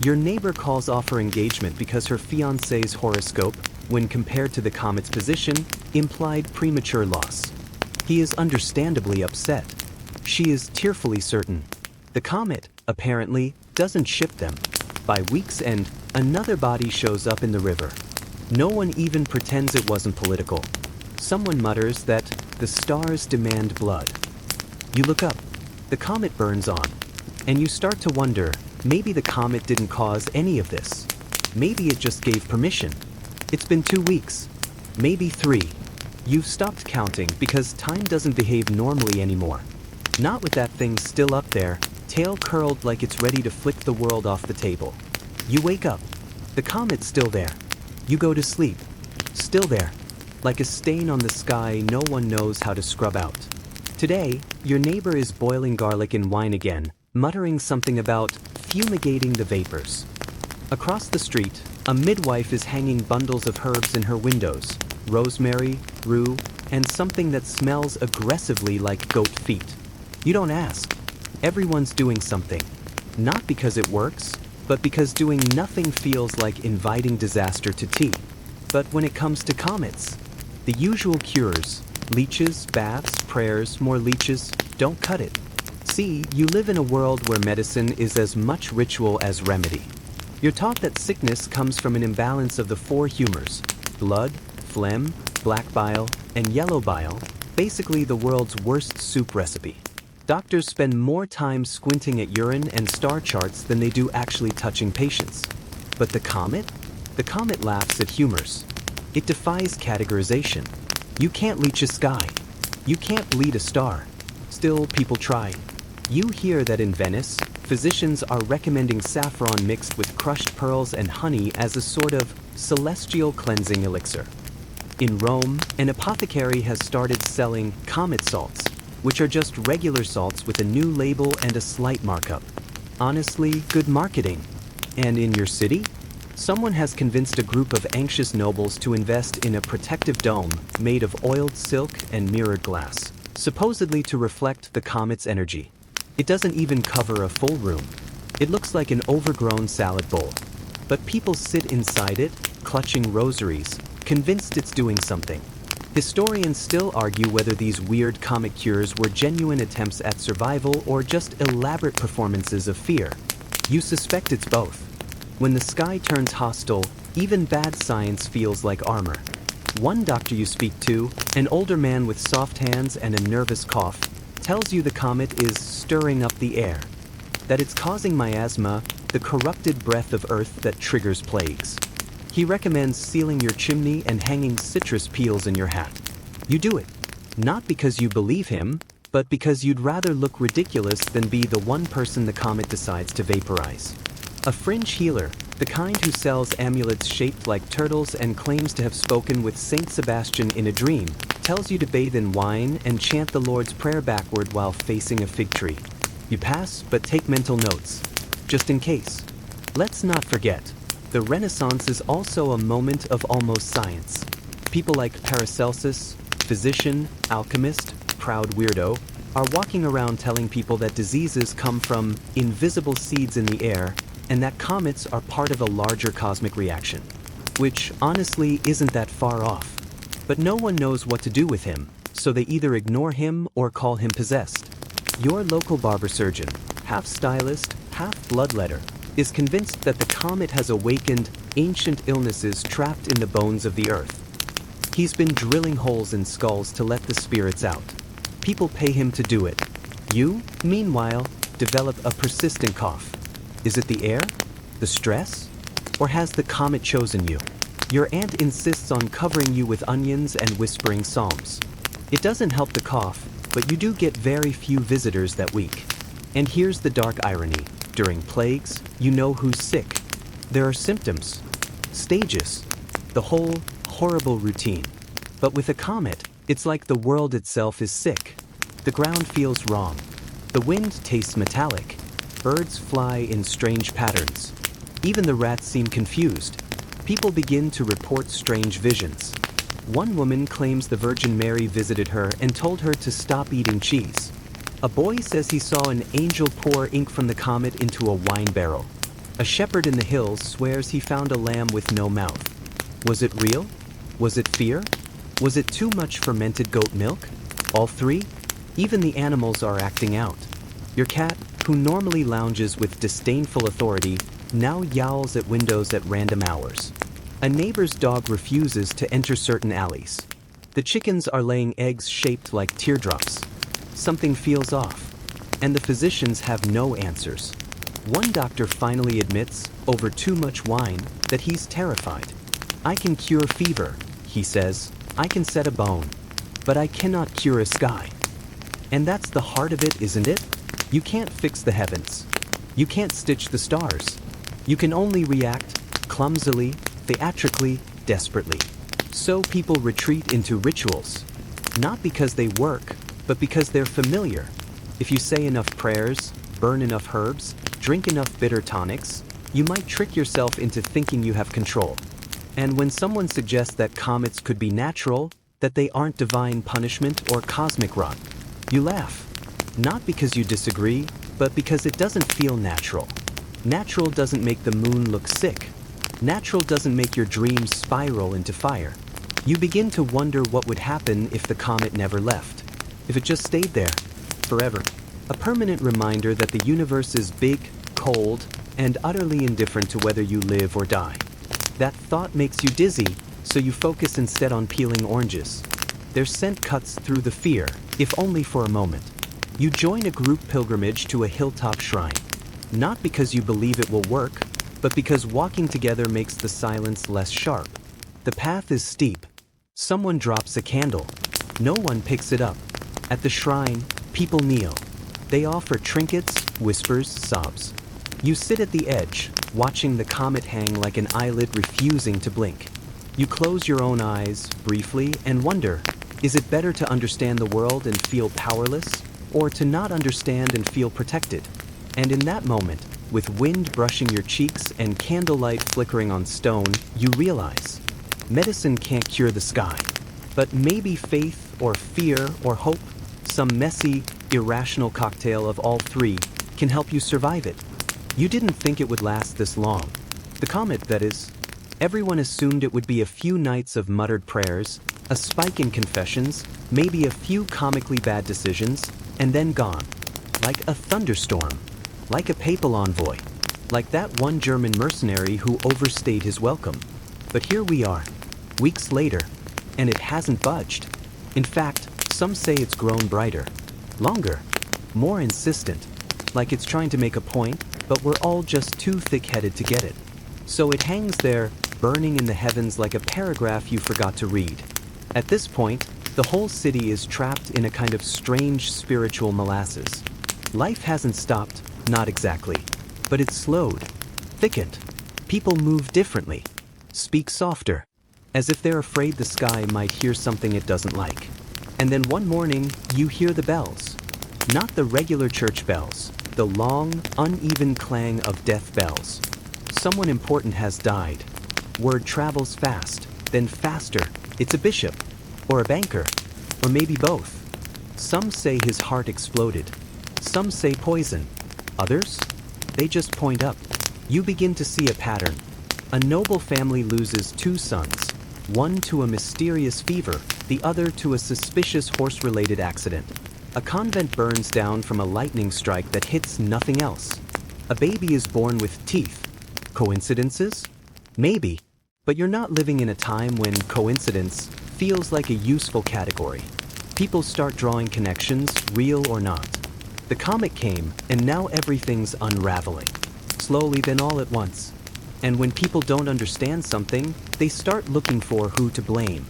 Your neighbor calls off her engagement because her fiancé's horoscope, when compared to the comet's position, implied premature loss. He is understandably upset. She is tearfully certain. The comet, apparently, doesn't ship them. By week's end, another body shows up in the river. No one even pretends it wasn't political. Someone mutters that the stars demand blood. You look up. The comet burns on. And you start to wonder, maybe the comet didn't cause any of this. Maybe it just gave permission. It's been 2 weeks. Maybe 3. You've stopped counting because time doesn't behave normally anymore. Not with that thing still up there, tail curled like it's ready to flick the world off the table. You wake up. The comet's still there. You go to sleep. Still there. Like a stain on the sky no one knows how to scrub out. Today, your neighbor is boiling garlic in wine again, muttering something about fumigating the vapors. Across the street, a midwife is hanging bundles of herbs in her windows, rosemary, rue, and something that smells aggressively like goat feet. You don't ask. Everyone's doing something. Not because it works, but because doing nothing feels like inviting disaster to tea. But when it comes to comets, the usual cures, leeches, baths, prayers, more leeches, don't cut it. See, you live in a world where medicine is as much ritual as remedy. You're taught that sickness comes from an imbalance of the 4 humors: blood, phlegm, black bile, and yellow bile, basically the world's worst soup recipe. Doctors spend more time squinting at urine and star charts than they do actually touching patients. But the comet? The comet laughs at humors. It defies categorization. You can't leech a sky. You can't bleed a star. Still, people try. You hear that in Venice, physicians are recommending saffron mixed with crushed pearls and honey as a sort of celestial cleansing elixir. In Rome, an apothecary has started selling comet salts, which are just regular salts with a new label and a slight markup. Honestly, good marketing. And in your city? Someone has convinced a group of anxious nobles to invest in a protective dome made of oiled silk and mirrored glass, supposedly to reflect the comet's energy. It doesn't even cover a full room. It looks like an overgrown salad bowl. But people sit inside it, clutching rosaries, convinced it's doing something. Historians still argue whether these weird comet cures were genuine attempts at survival or just elaborate performances of fear. You suspect it's both. When the sky turns hostile, even bad science feels like armor. One doctor you speak to, an older man with soft hands and a nervous cough, tells you the comet is stirring up the air, that it's causing miasma, the corrupted breath of Earth that triggers plagues. He recommends sealing your chimney and hanging citrus peels in your hat. You do it, not because you believe him, but because you'd rather look ridiculous than be the one person the comet decides to vaporize. A fringe healer, the kind who sells amulets shaped like turtles and claims to have spoken with Saint Sebastian in a dream, tells you to bathe in wine and chant the Lord's Prayer backward while facing a fig tree. You pass, but take mental notes, just in case. Let's not forget, the Renaissance is also a moment of almost science. People like Paracelsus, physician, alchemist, proud weirdo, are walking around telling people that diseases come from invisible seeds in the air and that comets are part of a larger cosmic reaction. Which, honestly, isn't that far off. But no one knows what to do with him, so they either ignore him or call him possessed. Your local barber surgeon, half stylist, half bloodletter, is convinced that the comet has awakened ancient illnesses trapped in the bones of the Earth. He's been drilling holes in skulls to let the spirits out. People pay him to do it. You, meanwhile, develop a persistent cough. Is it the air? The stress? Or has the comet chosen you? Your aunt insists on covering you with onions and whispering psalms. It doesn't help the cough, but you do get very few visitors that week. And here's the dark irony. During plagues, you know who's sick. There are symptoms, stages, the whole horrible routine. But with a comet, it's like the world itself is sick. The ground feels wrong. The wind tastes metallic. Birds fly in strange patterns. Even the rats seem confused. People begin to report strange visions. One woman claims the Virgin Mary visited her and told her to stop eating cheese. A boy says he saw an angel pour ink from the comet into a wine barrel. A shepherd in the hills swears he found a lamb with no mouth. Was it real? Was it fear? Was it too much fermented goat milk? All three? Even the animals are acting out. Your cat, who normally lounges with disdainful authority, now yowls at windows at random hours. A neighbor's dog refuses to enter certain alleys. The chickens are laying eggs shaped like teardrops. Something feels off, and the physicians have no answers. One doctor finally admits, over too much wine, that he's terrified. I can cure fever, he says. I can set a bone, but I cannot cure a sky. And that's the heart of it, isn't it? You can't fix the heavens. You can't stitch the stars. You can only react, clumsily, theatrically, desperately. So people retreat into rituals. Not because they work, but because they're familiar. If you say enough prayers, burn enough herbs, drink enough bitter tonics, you might trick yourself into thinking you have control. And when someone suggests that comets could be natural, that they aren't divine punishment or cosmic rot, you laugh. Not because you disagree, but because it doesn't feel natural. Natural doesn't make the moon look sick. Natural doesn't make your dreams spiral into fire. You begin to wonder what would happen if the comet never left. If it just stayed there, forever. A permanent reminder that the universe is big, cold, and utterly indifferent to whether you live or die. That thought makes you dizzy, so you focus instead on peeling oranges. Their scent cuts through the fear, if only for a moment. You join a group pilgrimage to a hilltop shrine. Not because you believe it will work, but because walking together makes the silence less sharp. The path is steep. Someone drops a candle. No one picks it up. At the shrine, people kneel. They offer trinkets, whispers, sobs. You sit at the edge, watching the comet hang like an eyelid refusing to blink. You close your own eyes, briefly, and wonder, is it better to understand the world and feel powerless, or to not understand and feel protected? And in that moment, with wind brushing your cheeks and candlelight flickering on stone, you realize, medicine can't cure the sky. But maybe faith, or fear, or hope, some messy, irrational cocktail of all three, can help you survive it. You didn't think it would last this long. The comet, that is. Everyone assumed it would be a few nights of muttered prayers, a spike in confessions, maybe a few comically bad decisions, and then gone. Like a thunderstorm. Like a papal envoy. Like that one German mercenary who overstayed his welcome. But here we are, weeks later, and it hasn't budged. In fact, some say it's grown brighter, longer, more insistent, like it's trying to make a point, but we're all just too thick-headed to get it. So it hangs there, burning in the heavens like a paragraph you forgot to read. At this point, the whole city is trapped in a kind of strange spiritual molasses. Life hasn't stopped, not exactly, but it's slowed, thickened. People move differently, speak softer, as if they're afraid the sky might hear something it doesn't like. And then one morning, you hear the bells. Not the regular church bells, the long, uneven clang of death bells. Someone important has died. Word travels fast, then faster. It's a bishop, or a banker, or maybe both. Some say his heart exploded. Some say poison. Others? They just point up. You begin to see a pattern. A noble family loses two sons, one to a mysterious fever, the other to a suspicious horse-related accident. A convent burns down from a lightning strike that hits nothing else. A baby is born with teeth. Coincidences? Maybe. But you're not living in a time when coincidence feels like a useful category. People start drawing connections, real or not. The comet came, and now everything's unraveling. Slowly, then all at once. And when people don't understand something, they start looking for who to blame.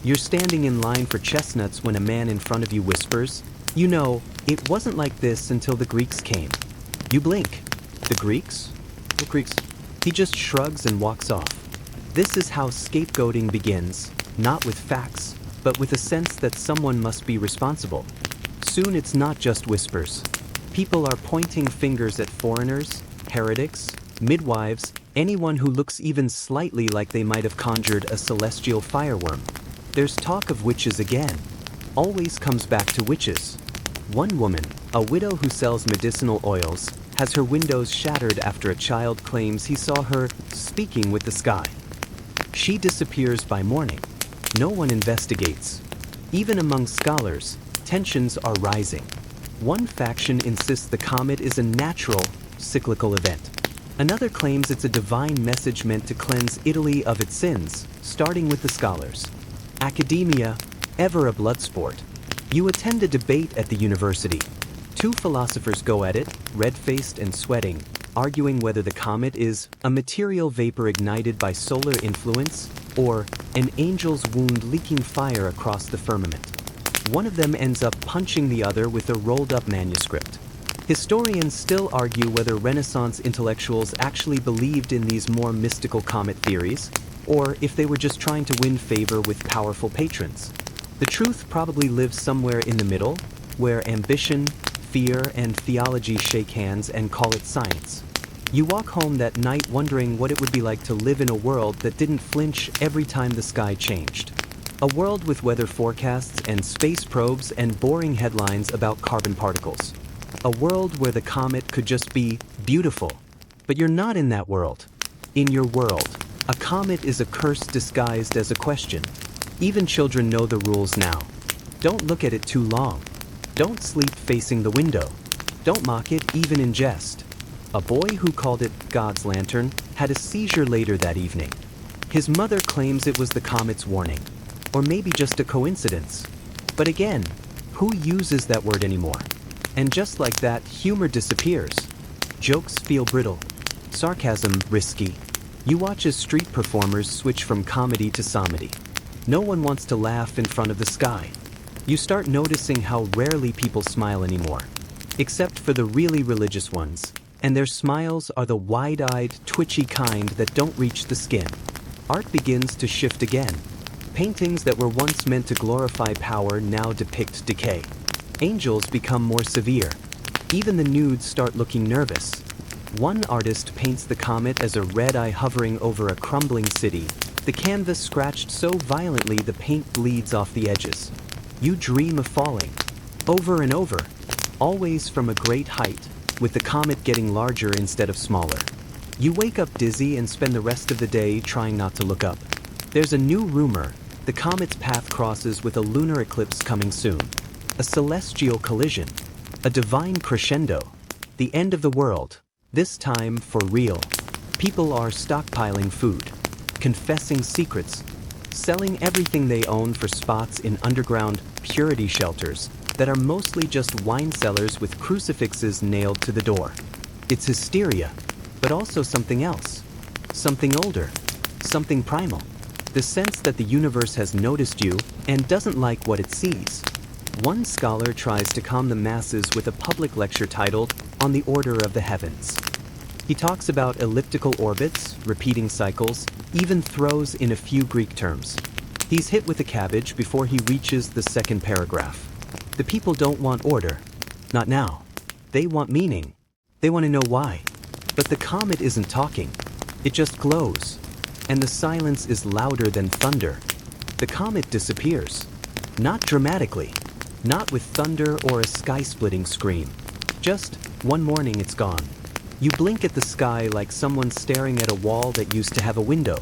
You're standing in line for chestnuts when a man in front of you whispers, "You know, it wasn't like this until the Greeks came." You blink. The Greeks? What Greeks? He just shrugs and walks off. This is how scapegoating begins, not with facts, but with a sense that someone must be responsible. Soon it's not just whispers. People are pointing fingers at foreigners, heretics, midwives, anyone who looks even slightly like they might have conjured a celestial fireworm. There's talk of witches again. Always comes back to witches. One woman, a widow who sells medicinal oils, has her windows shattered after a child claims he saw her speaking with the sky. She disappears by morning. No one investigates. Even among scholars, tensions are rising. One faction insists the comet is a natural, cyclical event. Another claims it's a divine message meant to cleanse Italy of its sins, starting with the scholars. Academia, ever a blood sport. You attend a debate at the university. Two philosophers go at it, red-faced and sweating, arguing whether the comet is a material vapor ignited by solar influence or an angel's wound leaking fire across the firmament. One of them ends up punching the other with a rolled-up manuscript. Historians still argue whether Renaissance intellectuals actually believed in these more mystical comet theories, or if they were just trying to win favor with powerful patrons. The truth probably lives somewhere in the middle, where ambition, fear, and theology shake hands and call it science. You walk home that night wondering what it would be like to live in a world that didn't flinch every time the sky changed. A world with weather forecasts and space probes and boring headlines about carbon particles. A world where the comet could just be beautiful. But you're not in that world. In your world, a comet is a curse disguised as a question. Even children know the rules now. Don't look at it too long. Don't sleep facing the window. Don't mock it even in jest. A boy who called it God's lantern had a seizure later that evening. His mother claims it was the comet's warning. Or maybe just a coincidence. But again, who uses that word anymore? And just like that, humor disappears. Jokes feel brittle. Sarcasm risky. You watch as street performers switch from comedy to somedy. No one wants to laugh in front of the sky. You start noticing how rarely people smile anymore. Except for the really religious ones. And their smiles are the wide-eyed, twitchy kind that don't reach the skin. Art begins to shift again. Paintings that were once meant to glorify power now depict decay. Angels become more severe. Even the nudes start looking nervous. One artist paints the comet as a red eye hovering over a crumbling city, the canvas scratched so violently the paint bleeds off the edges. You dream of falling. Over and over. Always from a great height, with the comet getting larger instead of smaller. You wake up dizzy and spend the rest of the day trying not to look up. There's a new rumor. The comet's path crosses with a lunar eclipse coming soon. A celestial collision. A divine crescendo. The end of the world. This time for real. People are stockpiling food, confessing secrets, selling everything they own for spots in underground purity shelters that are mostly just wine cellars with crucifixes nailed to the door. It's hysteria, but also something else. Something older. Something primal. The sense that the universe has noticed you and doesn't like what it sees. One scholar tries to calm the masses with a public lecture titled On the Order of the Heavens. He talks about elliptical orbits, repeating cycles, even throws in a few Greek terms. He's hit with a cabbage before he reaches the second paragraph. The people don't want order. Not now. They want meaning. They want to know why. But the comet isn't talking. It just glows. And the silence is louder than thunder. The comet disappears. Not dramatically. Not with thunder or a sky-splitting scream. Just one morning it's gone. You blink at the sky like someone staring at a wall that used to have a window.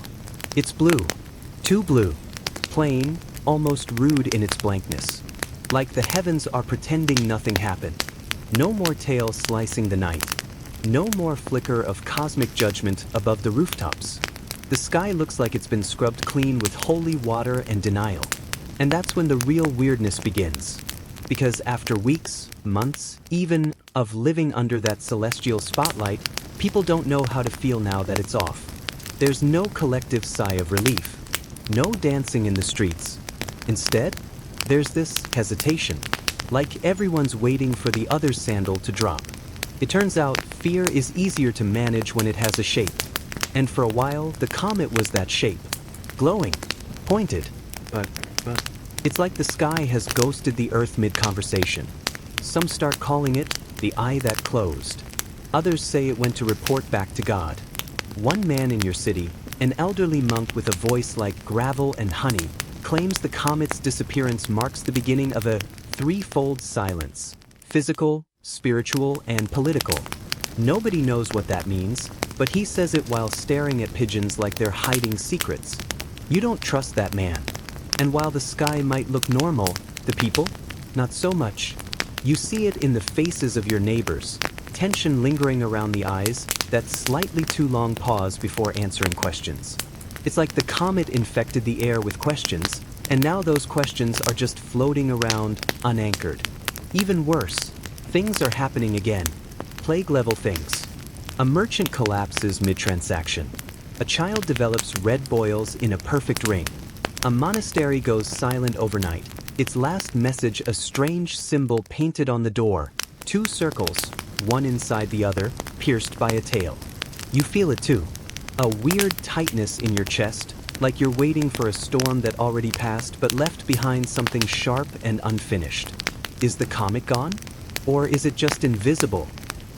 It's blue. Too blue. Plain, almost rude in its blankness. Like the heavens are pretending nothing happened. No more tail slicing the night. No more flicker of cosmic judgment above the rooftops. The sky looks like it's been scrubbed clean with holy water and denial. And that's when the real weirdness begins. Because after weeks, months, even of living under that celestial spotlight, people don't know how to feel now that it's off. There's no collective sigh of relief. No dancing in the streets. Instead, there's this hesitation, like everyone's waiting for the other sandal to drop. It turns out fear is easier to manage when it has a shape. And for a while, the comet was that shape. Glowing, pointed, but it's like the sky has ghosted the earth mid-conversation. Some start calling it the eye that closed. Others say it went to report back to God. One man in your city, an elderly monk with a voice like gravel and honey, claims the comet's disappearance marks the beginning of a threefold silence: physical, spiritual, and political. Nobody knows what that means, but he says it while staring at pigeons like they're hiding secrets. You don't trust that man. And while the sky might look normal, the people? Not so much. You see it in the faces of your neighbors, tension lingering around the eyes, that slightly too long pause before answering questions. It's like the comet infected the air with questions, and now those questions are just floating around, unanchored. Even worse, things are happening again. Plague-level things. A merchant collapses mid-transaction. A child develops red boils in a perfect ring. A monastery goes silent overnight. Its last message a strange symbol painted on the door. 2 circles, one inside the other, pierced by a tail. You feel it too. A weird tightness in your chest, like you're waiting for a storm that already passed but left behind something sharp and unfinished. Is the comet gone? Or is it just invisible?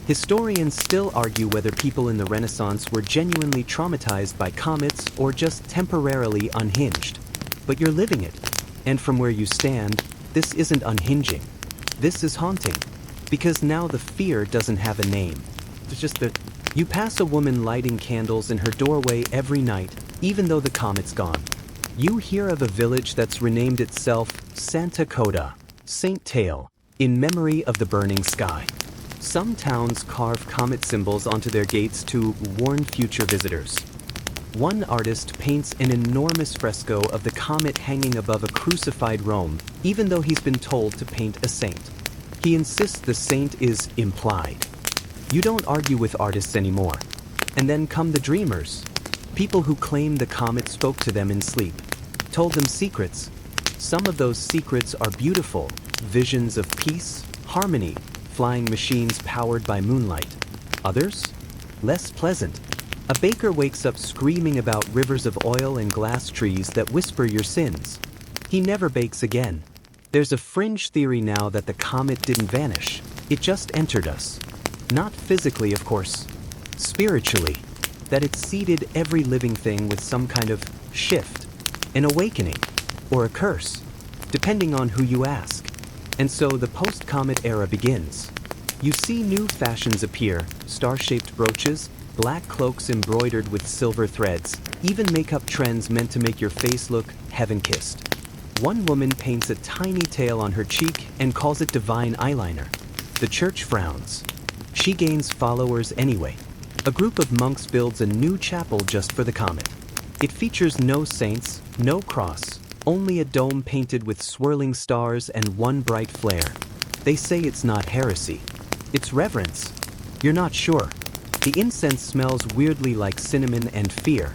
Historians still argue whether people in the Renaissance were genuinely traumatized by comets or just temporarily unhinged. But you're living it. And from where you stand, this isn't unhinging. This is haunting. Because now the fear doesn't have a name. It's just that you pass a woman lighting candles in her doorway every night, even though the comet's gone. You hear of a village that's renamed itself Santa Coda, Saint Tail, in memory of the burning sky. Some towns carve comet symbols onto their gates to warn future visitors. One artist paints an enormous fresco of the comet hanging above a crucified Rome, even though he's been told to paint a saint. He insists the saint is implied. You don't argue with artists anymore. And then come the dreamers. People who claim the comet spoke to them in sleep, told them secrets. Some of those secrets are beautiful, visions of peace, harmony, flying machines powered by moonlight. Others? Less pleasant. A baker wakes up screaming about rivers of oil and glass trees that whisper your sins. He never bakes again. There's a fringe theory now that the comet didn't vanish. It just entered us. Not physically, of course. Spiritually. That it seeded every living thing with some kind of shift, an awakening, or a curse, depending on who you ask. And so the post-comet era begins. You see new fashions appear, star-shaped brooches, black cloaks embroidered with silver threads, even makeup trends meant to make your face look heaven-kissed. One woman paints a tiny tail on her cheek and calls it divine eyeliner. The church frowns. She gains followers anyway. A group of monks builds a new chapel just for the comet. It features no saints, no cross, only a dome painted with swirling stars and one bright flare. They say it's not heresy. It's reverence. You're not sure. The incense smells weirdly like cinnamon and fear.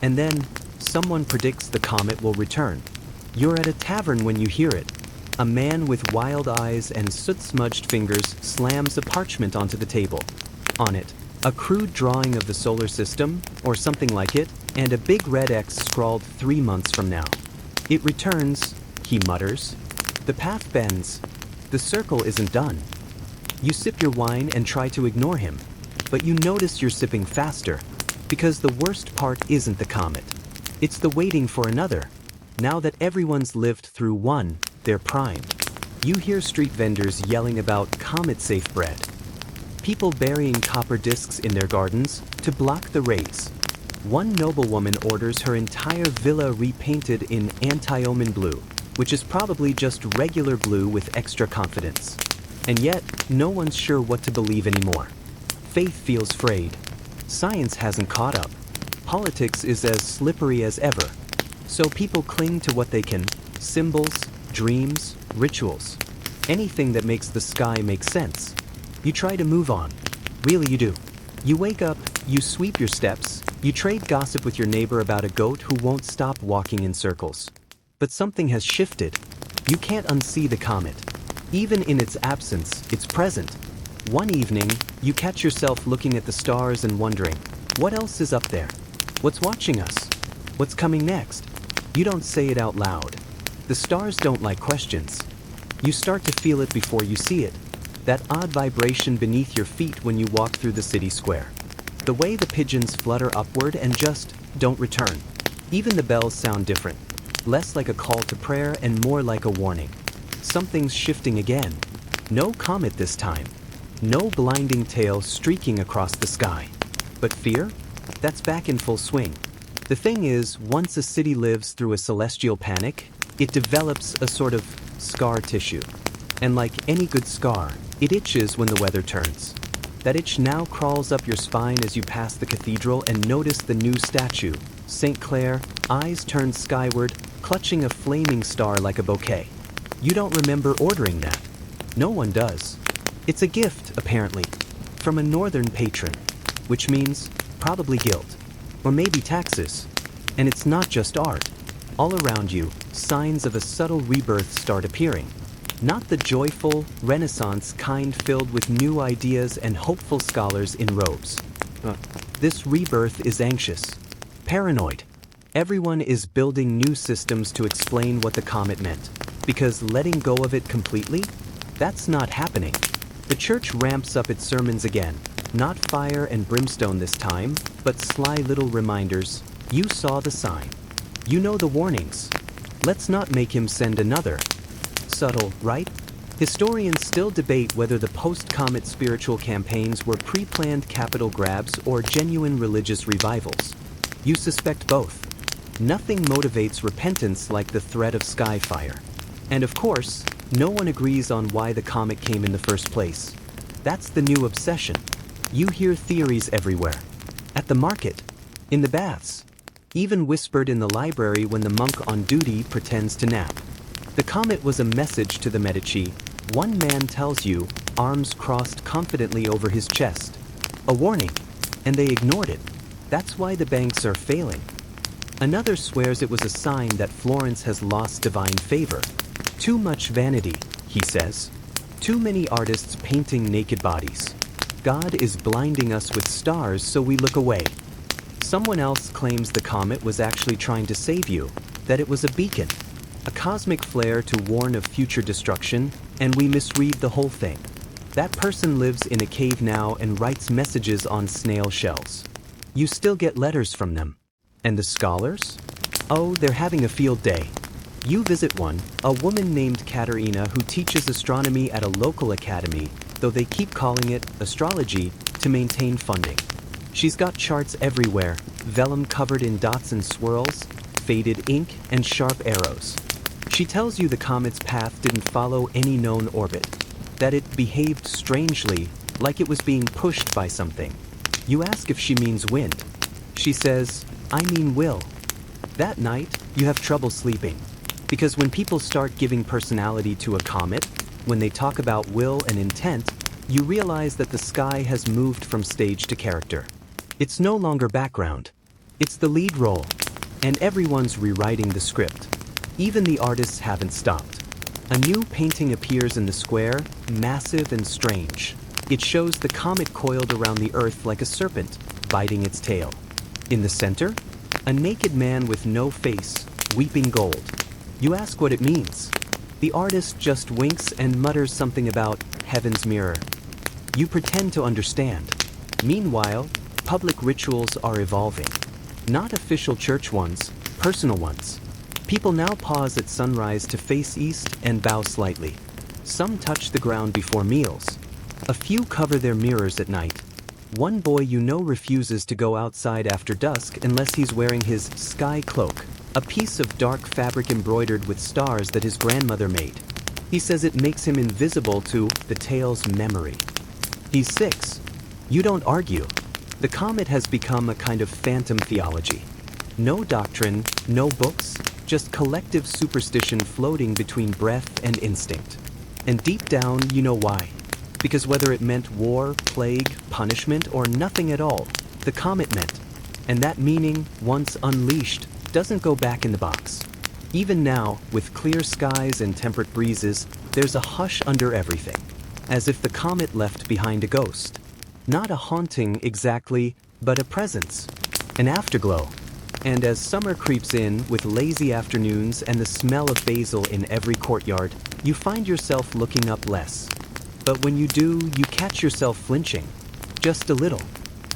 And then, someone predicts the comet will return. You're at a tavern when you hear it. A man with wild eyes and soot-smudged fingers slams a parchment onto the table. On it, a crude drawing of the solar system, or something like it, and a big red X scrawled 3 months from now. It returns, he mutters. The path bends. The circle isn't done. You sip your wine and try to ignore him, but you notice you're sipping faster, because the worst part isn't the comet. It's the waiting for another. Now that everyone's lived through one, they're primed. You hear street vendors yelling about comet-safe bread. People burying copper discs in their gardens to block the rays. One noblewoman orders her entire villa repainted in anti-omen blue, which is probably just regular blue with extra confidence. And yet, no one's sure what to believe anymore. Faith feels frayed. Science hasn't caught up. Politics is as slippery as ever. So people cling to what they can: symbols, dreams, rituals. Anything that makes the sky make sense. You try to move on. Really you do. You wake up, you sweep your steps, you trade gossip with your neighbor about a goat who won't stop walking in circles. But something has shifted. You can't unsee the comet. Even in its absence, it's present. One evening, you catch yourself looking at the stars and wondering, what else is up there? What's watching us? What's coming next? You don't say it out loud. The stars don't like questions. You start to feel it before you see it. That odd vibration beneath your feet when you walk through the city square. The way the pigeons flutter upward and just don't return. Even the bells sound different. Less like a call to prayer and more like a warning. Something's shifting again. No comet this time. No blinding tail streaking across the sky. But fear? That's back in full swing. The thing is, once a city lives through a celestial panic, it develops a sort of scar tissue. And like any good scar, it itches when the weather turns. That itch now crawls up your spine as you pass the cathedral and notice the new statue, St. Clair, eyes turned skyward, clutching a flaming star like a bouquet. You don't remember ordering that. No one does. It's a gift, apparently, from a northern patron, which means probably guilt, or maybe taxes. And it's not just art. All around you, signs of a subtle rebirth start appearing. Not the joyful, Renaissance kind filled with new ideas and hopeful scholars in robes. This rebirth is anxious, paranoid. Everyone is building new systems to explain what the comet meant, because letting go of it completely? That's not happening. The church ramps up its sermons again, not fire and brimstone this time, but sly little reminders. You saw the sign. You know the warnings. Let's not make him send another. Subtle, right? Historians still debate whether the post-comet spiritual campaigns were pre-planned capital grabs or genuine religious revivals. You suspect both. Nothing motivates repentance like the threat of skyfire. And of course, no one agrees on why the comet came in the first place. That's the new obsession. You hear theories everywhere. At the market, in the baths, even whispered in the library when the monk on duty pretends to nap. The comet was a message to the Medici. One man tells you, arms crossed confidently over his chest. A warning, and they ignored it. That's why the banks are failing. Another swears it was a sign that Florence has lost divine favor. Too much vanity, he says. Too many artists painting naked bodies. God is blinding us with stars so we look away. Someone else claims the comet was actually trying to save you, that it was a beacon. A cosmic flare to warn of future destruction, and we misread the whole thing. That person lives in a cave now and writes messages on snail shells. You still get letters from them. And the scholars? Oh, they're having a field day. You visit one, a woman named Katerina who teaches astronomy at a local academy, though they keep calling it astrology to maintain funding. She's got charts everywhere, vellum covered in dots and swirls, faded ink, and sharp arrows. She tells you the comet's path didn't follow any known orbit, that it behaved strangely, like it was being pushed by something. You ask if she means wind. She says, "I mean will." That night, you have trouble sleeping. Because when people start giving personality to a comet, when they talk about will and intent, you realize that the sky has moved from stage to character. It's no longer background. It's the lead role. And everyone's rewriting the script. Even the artists haven't stopped. A new painting appears in the square, massive and strange. It shows the comet coiled around the Earth like a serpent, biting its tail. In the center, a naked man with no face, weeping gold. You ask what it means. The artist just winks and mutters something about heaven's mirror. You pretend to understand. Meanwhile, public rituals are evolving. Not official church ones, personal ones. People now pause at sunrise to face east and bow slightly. Some touch the ground before meals. A few cover their mirrors at night. One boy you know refuses to go outside after dusk unless he's wearing his sky cloak, a piece of dark fabric embroidered with stars that his grandmother made. He says it makes him invisible to the tale's memory. He's 6. You don't argue. The comet has become a kind of phantom theology. No doctrine, no books, just collective superstition floating between breath and instinct. And deep down, you know why. Because whether it meant war, plague, punishment, or nothing at all, the comet meant. And that meaning, once unleashed, doesn't go back in the box. Even now, with clear skies and temperate breezes, there's a hush under everything. As if the comet left behind a ghost. Not a haunting exactly, but a presence. An afterglow. And as summer creeps in, with lazy afternoons and the smell of basil in every courtyard, you find yourself looking up less. But when you do, you catch yourself flinching. Just a little.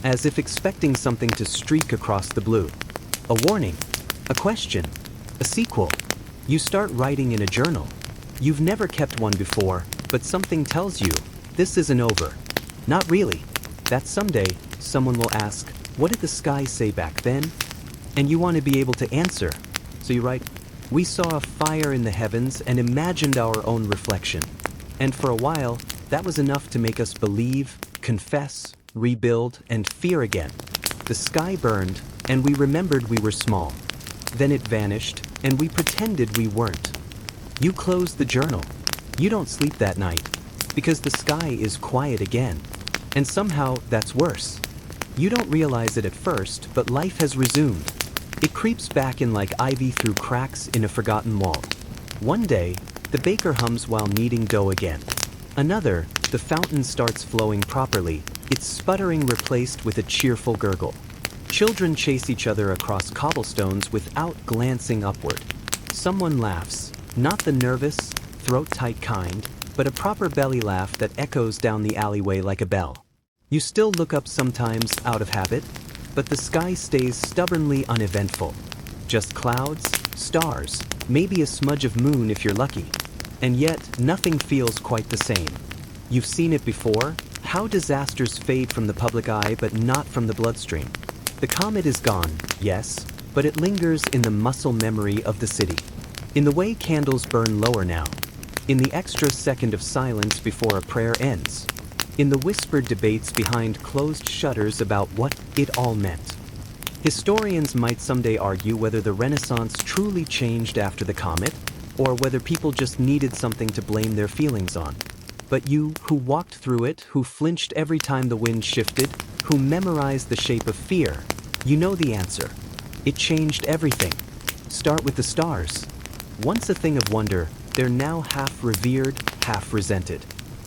As if expecting something to streak across the blue. A warning. A question. A sequel. You start writing in a journal. You've never kept one before, but something tells you, this isn't over. Not really. That someday, someone will ask, what did the sky say back then? And you want to be able to answer. So you write, we saw a fire in the heavens and imagined our own reflection. And for a while, that was enough to make us believe, confess, rebuild, and fear again. The sky burned, and we remembered we were small. Then it vanished, and we pretended we weren't. You close the journal. You don't sleep that night, because the sky is quiet again. And somehow, that's worse. You don't realize it at first, but life has resumed. It creeps back in like ivy through cracks in a forgotten wall. One day, the baker hums while kneading dough again. Another, the fountain starts flowing properly, its sputtering replaced with a cheerful gurgle. Children chase each other across cobblestones without glancing upward. Someone laughs, not the nervous, throat-tight kind, but a proper belly laugh that echoes down the alleyway like a bell. You still look up sometimes out of habit, but the sky stays stubbornly uneventful. Just clouds, stars, maybe a smudge of moon if you're lucky. And yet, nothing feels quite the same. You've seen it before, how disasters fade from the public eye but not from the bloodstream. The comet is gone, yes, but it lingers in the muscle memory of the city. In the way candles burn lower now. In the extra second of silence before a prayer ends. In the whispered debates behind closed shutters about what it all meant. Historians might someday argue whether the Renaissance truly changed after the comet, or whether people just needed something to blame their feelings on. But you, who walked through it, who flinched every time the wind shifted, who memorized the shape of fear, you know the answer. It changed everything. Start with the stars. Once a thing of wonder, they're now half revered, half resented.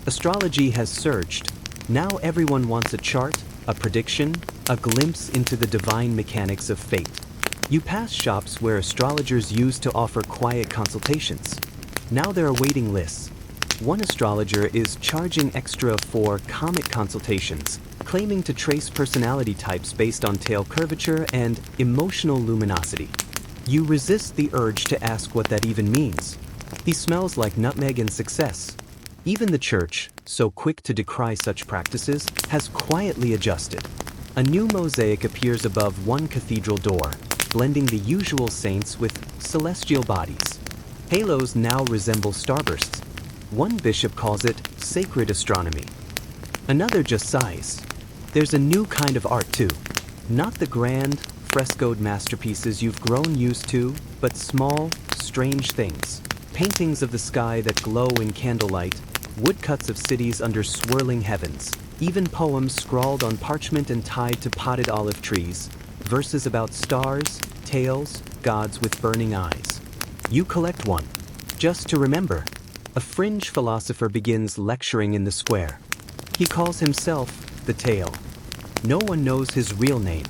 Astrology has surged. Now everyone wants a chart, a prediction, a glimpse into the divine mechanics of fate. You pass shops where astrologers used to offer quiet consultations. Now there are waiting lists. One astrologer is charging extra for comet consultations, claiming to trace personality types based on tail curvature and emotional luminosity. You resist the urge to ask what that even means. He smells like nutmeg and success. Even the church, so quick to decry such practices, has quietly adjusted. A new mosaic appears above one cathedral door, blending the usual saints with celestial bodies. Halos now resemble starbursts. One bishop calls it sacred astronomy. Another just sighs. There's a new kind of art too. Not the grand, frescoed masterpieces you've grown used to, but small, strange things. Paintings of the sky that glow in candlelight, woodcuts of cities under swirling heavens, even poems scrawled on parchment and tied to potted olive trees, verses about stars, tales, gods with burning eyes. You collect one. Just to remember, a fringe philosopher begins lecturing in the square. He calls himself the Tale. No one knows his real name.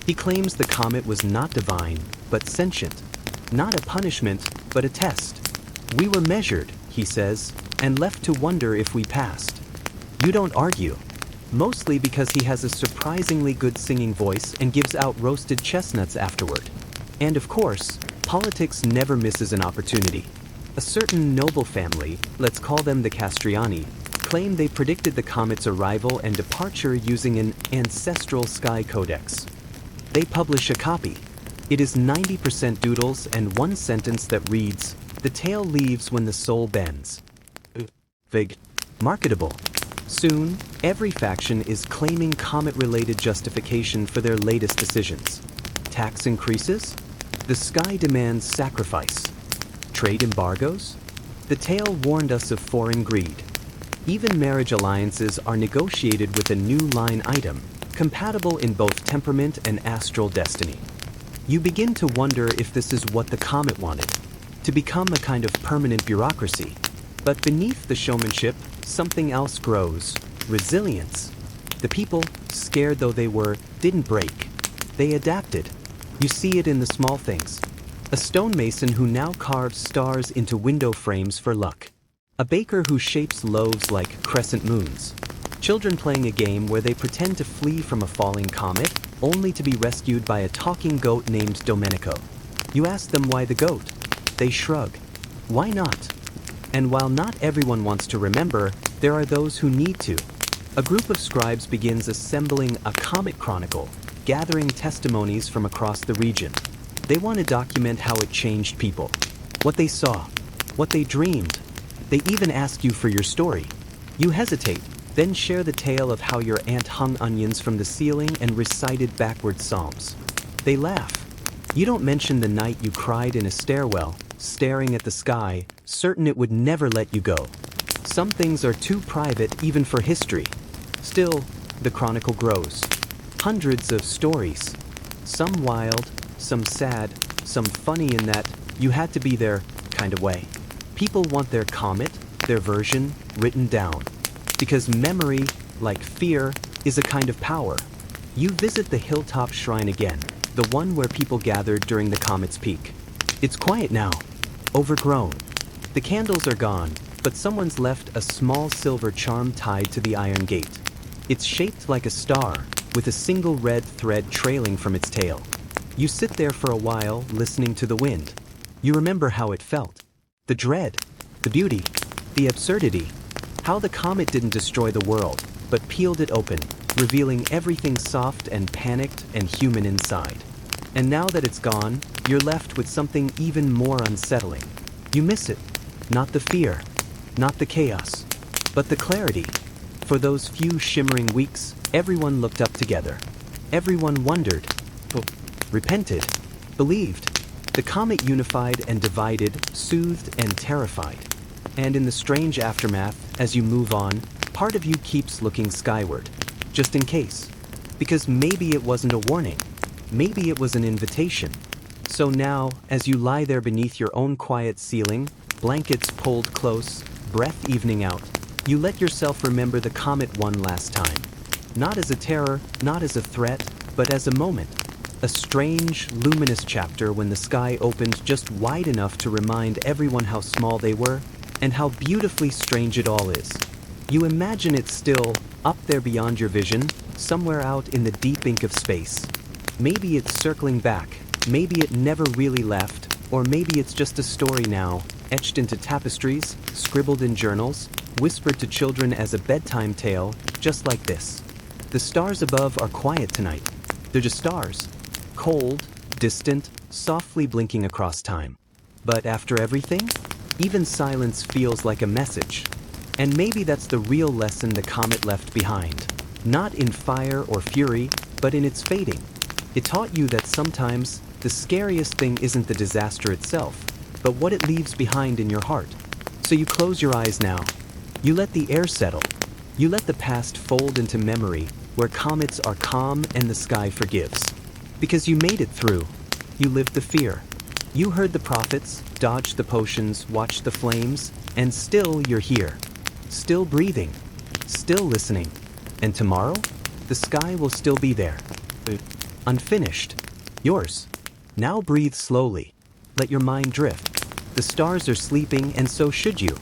He claims the comet was not divine, but sentient. Not a punishment, but a test. We were measured, he says, and left to wonder if we passed. You don't argue. Mostly because he has a surprisingly good singing voice and gives out roasted chestnuts afterward. And of course, politics never misses an opportunity. A certain noble family, let's call them the Castriani, claim they predicted the comet's arrival and departure using an ancestral sky codex. They publish a copy. It is 90% doodles and one sentence that reads, "The tail leaves when the soul bends." Vague. Marketable. Soon, every faction is claiming comet-related justification for their latest decisions. Tax increases? The sky demands sacrifice. Trade embargoes? The tale warned us of foreign greed. Even marriage alliances are negotiated with a new line item, compatible in both temperament and astral destiny. You begin to wonder if this is what the comet wanted, to become a kind of permanent bureaucracy. But beneath the showmanship, something else grows: resilience. The people, scared though they were, didn't break. They adapted. You see it in the small things. A stonemason who now carves stars into window frames for luck. A baker who shapes loaves like crescent moons. Children playing a game where they pretend to flee from a falling comet, only to be rescued by a talking goat named Domenico. You ask them why the goat. They shrug. Why not? And while not everyone wants to remember, there are those who need to. A group of scribes begins assembling a comet chronicle, gathering testimonies from across the region. They want to document how it changed people, what they saw, what they dreamed. They even ask you for your story. You hesitate, then share the tale of how your aunt hung onions from the ceiling and recited backward psalms. They laugh. You don't mention the night you cried in a stairwell, staring at the sky, certain it would never let you go. Some things are too private even for history. Still, the chronicle grows. Hundreds of stories. Some wild, some sad, some funny in that you had to be there kind of way. People want their comet, their version, written down. Because memory, like fear, is a kind of power. You visit the hilltop shrine again, the one where people gathered during the comet's peak. It's quiet now, overgrown. The candles are gone, but someone's left a small silver charm tied to the iron gate. It's shaped like a star, with a single red thread trailing from its tail. You sit there for a while, listening to the wind. You remember how it felt. The dread, the beauty, the absurdity. How the comet didn't destroy the world, but peeled it open, revealing everything soft and panicked and human inside. And now that it's gone, you're left with something even more unsettling. You miss it. Not the fear, not the chaos, but the clarity. For those few shimmering weeks, everyone looked up together. Everyone wondered, repented, believed. The comet unified and divided, soothed and terrified. And in the strange aftermath, as you move on, part of you keeps looking skyward, just in case. Because maybe it wasn't a warning. Maybe it was an invitation. So now, as you lie there beneath your own quiet ceiling, blankets pulled close, breath evening out, you let yourself remember the comet one last time. Not as a terror, not as a threat, but as a moment. A strange, luminous chapter when the sky opened just wide enough to remind everyone how small they were, and how beautifully strange it all is. You imagine it still, up there beyond your vision, somewhere out in the deep ink of space. Maybe it's circling back, maybe it never really left, or maybe it's just a story now, etched into tapestries, scribbled in journals, whispered to children as a bedtime tale, just like this. The stars above are quiet tonight. They're just stars. Cold, distant, softly blinking across time. But after everything, even silence feels like a message. And maybe that's the real lesson the comet left behind. Not in fire or fury, but in its fading. It taught you that sometimes the scariest thing isn't the disaster itself, but what it leaves behind in your heart. So you close your eyes now. You let the air settle. You let the past fold into memory, where comets are calm and the sky forgives. Because you made it through. You lived the fear. You heard the prophets, dodged the potions, watched the flames, and still you're here. Still breathing. Still listening. And tomorrow, the sky will still be there. Unfinished. Yours. Now breathe slowly. Let your mind drift. The stars are sleeping, and so should you.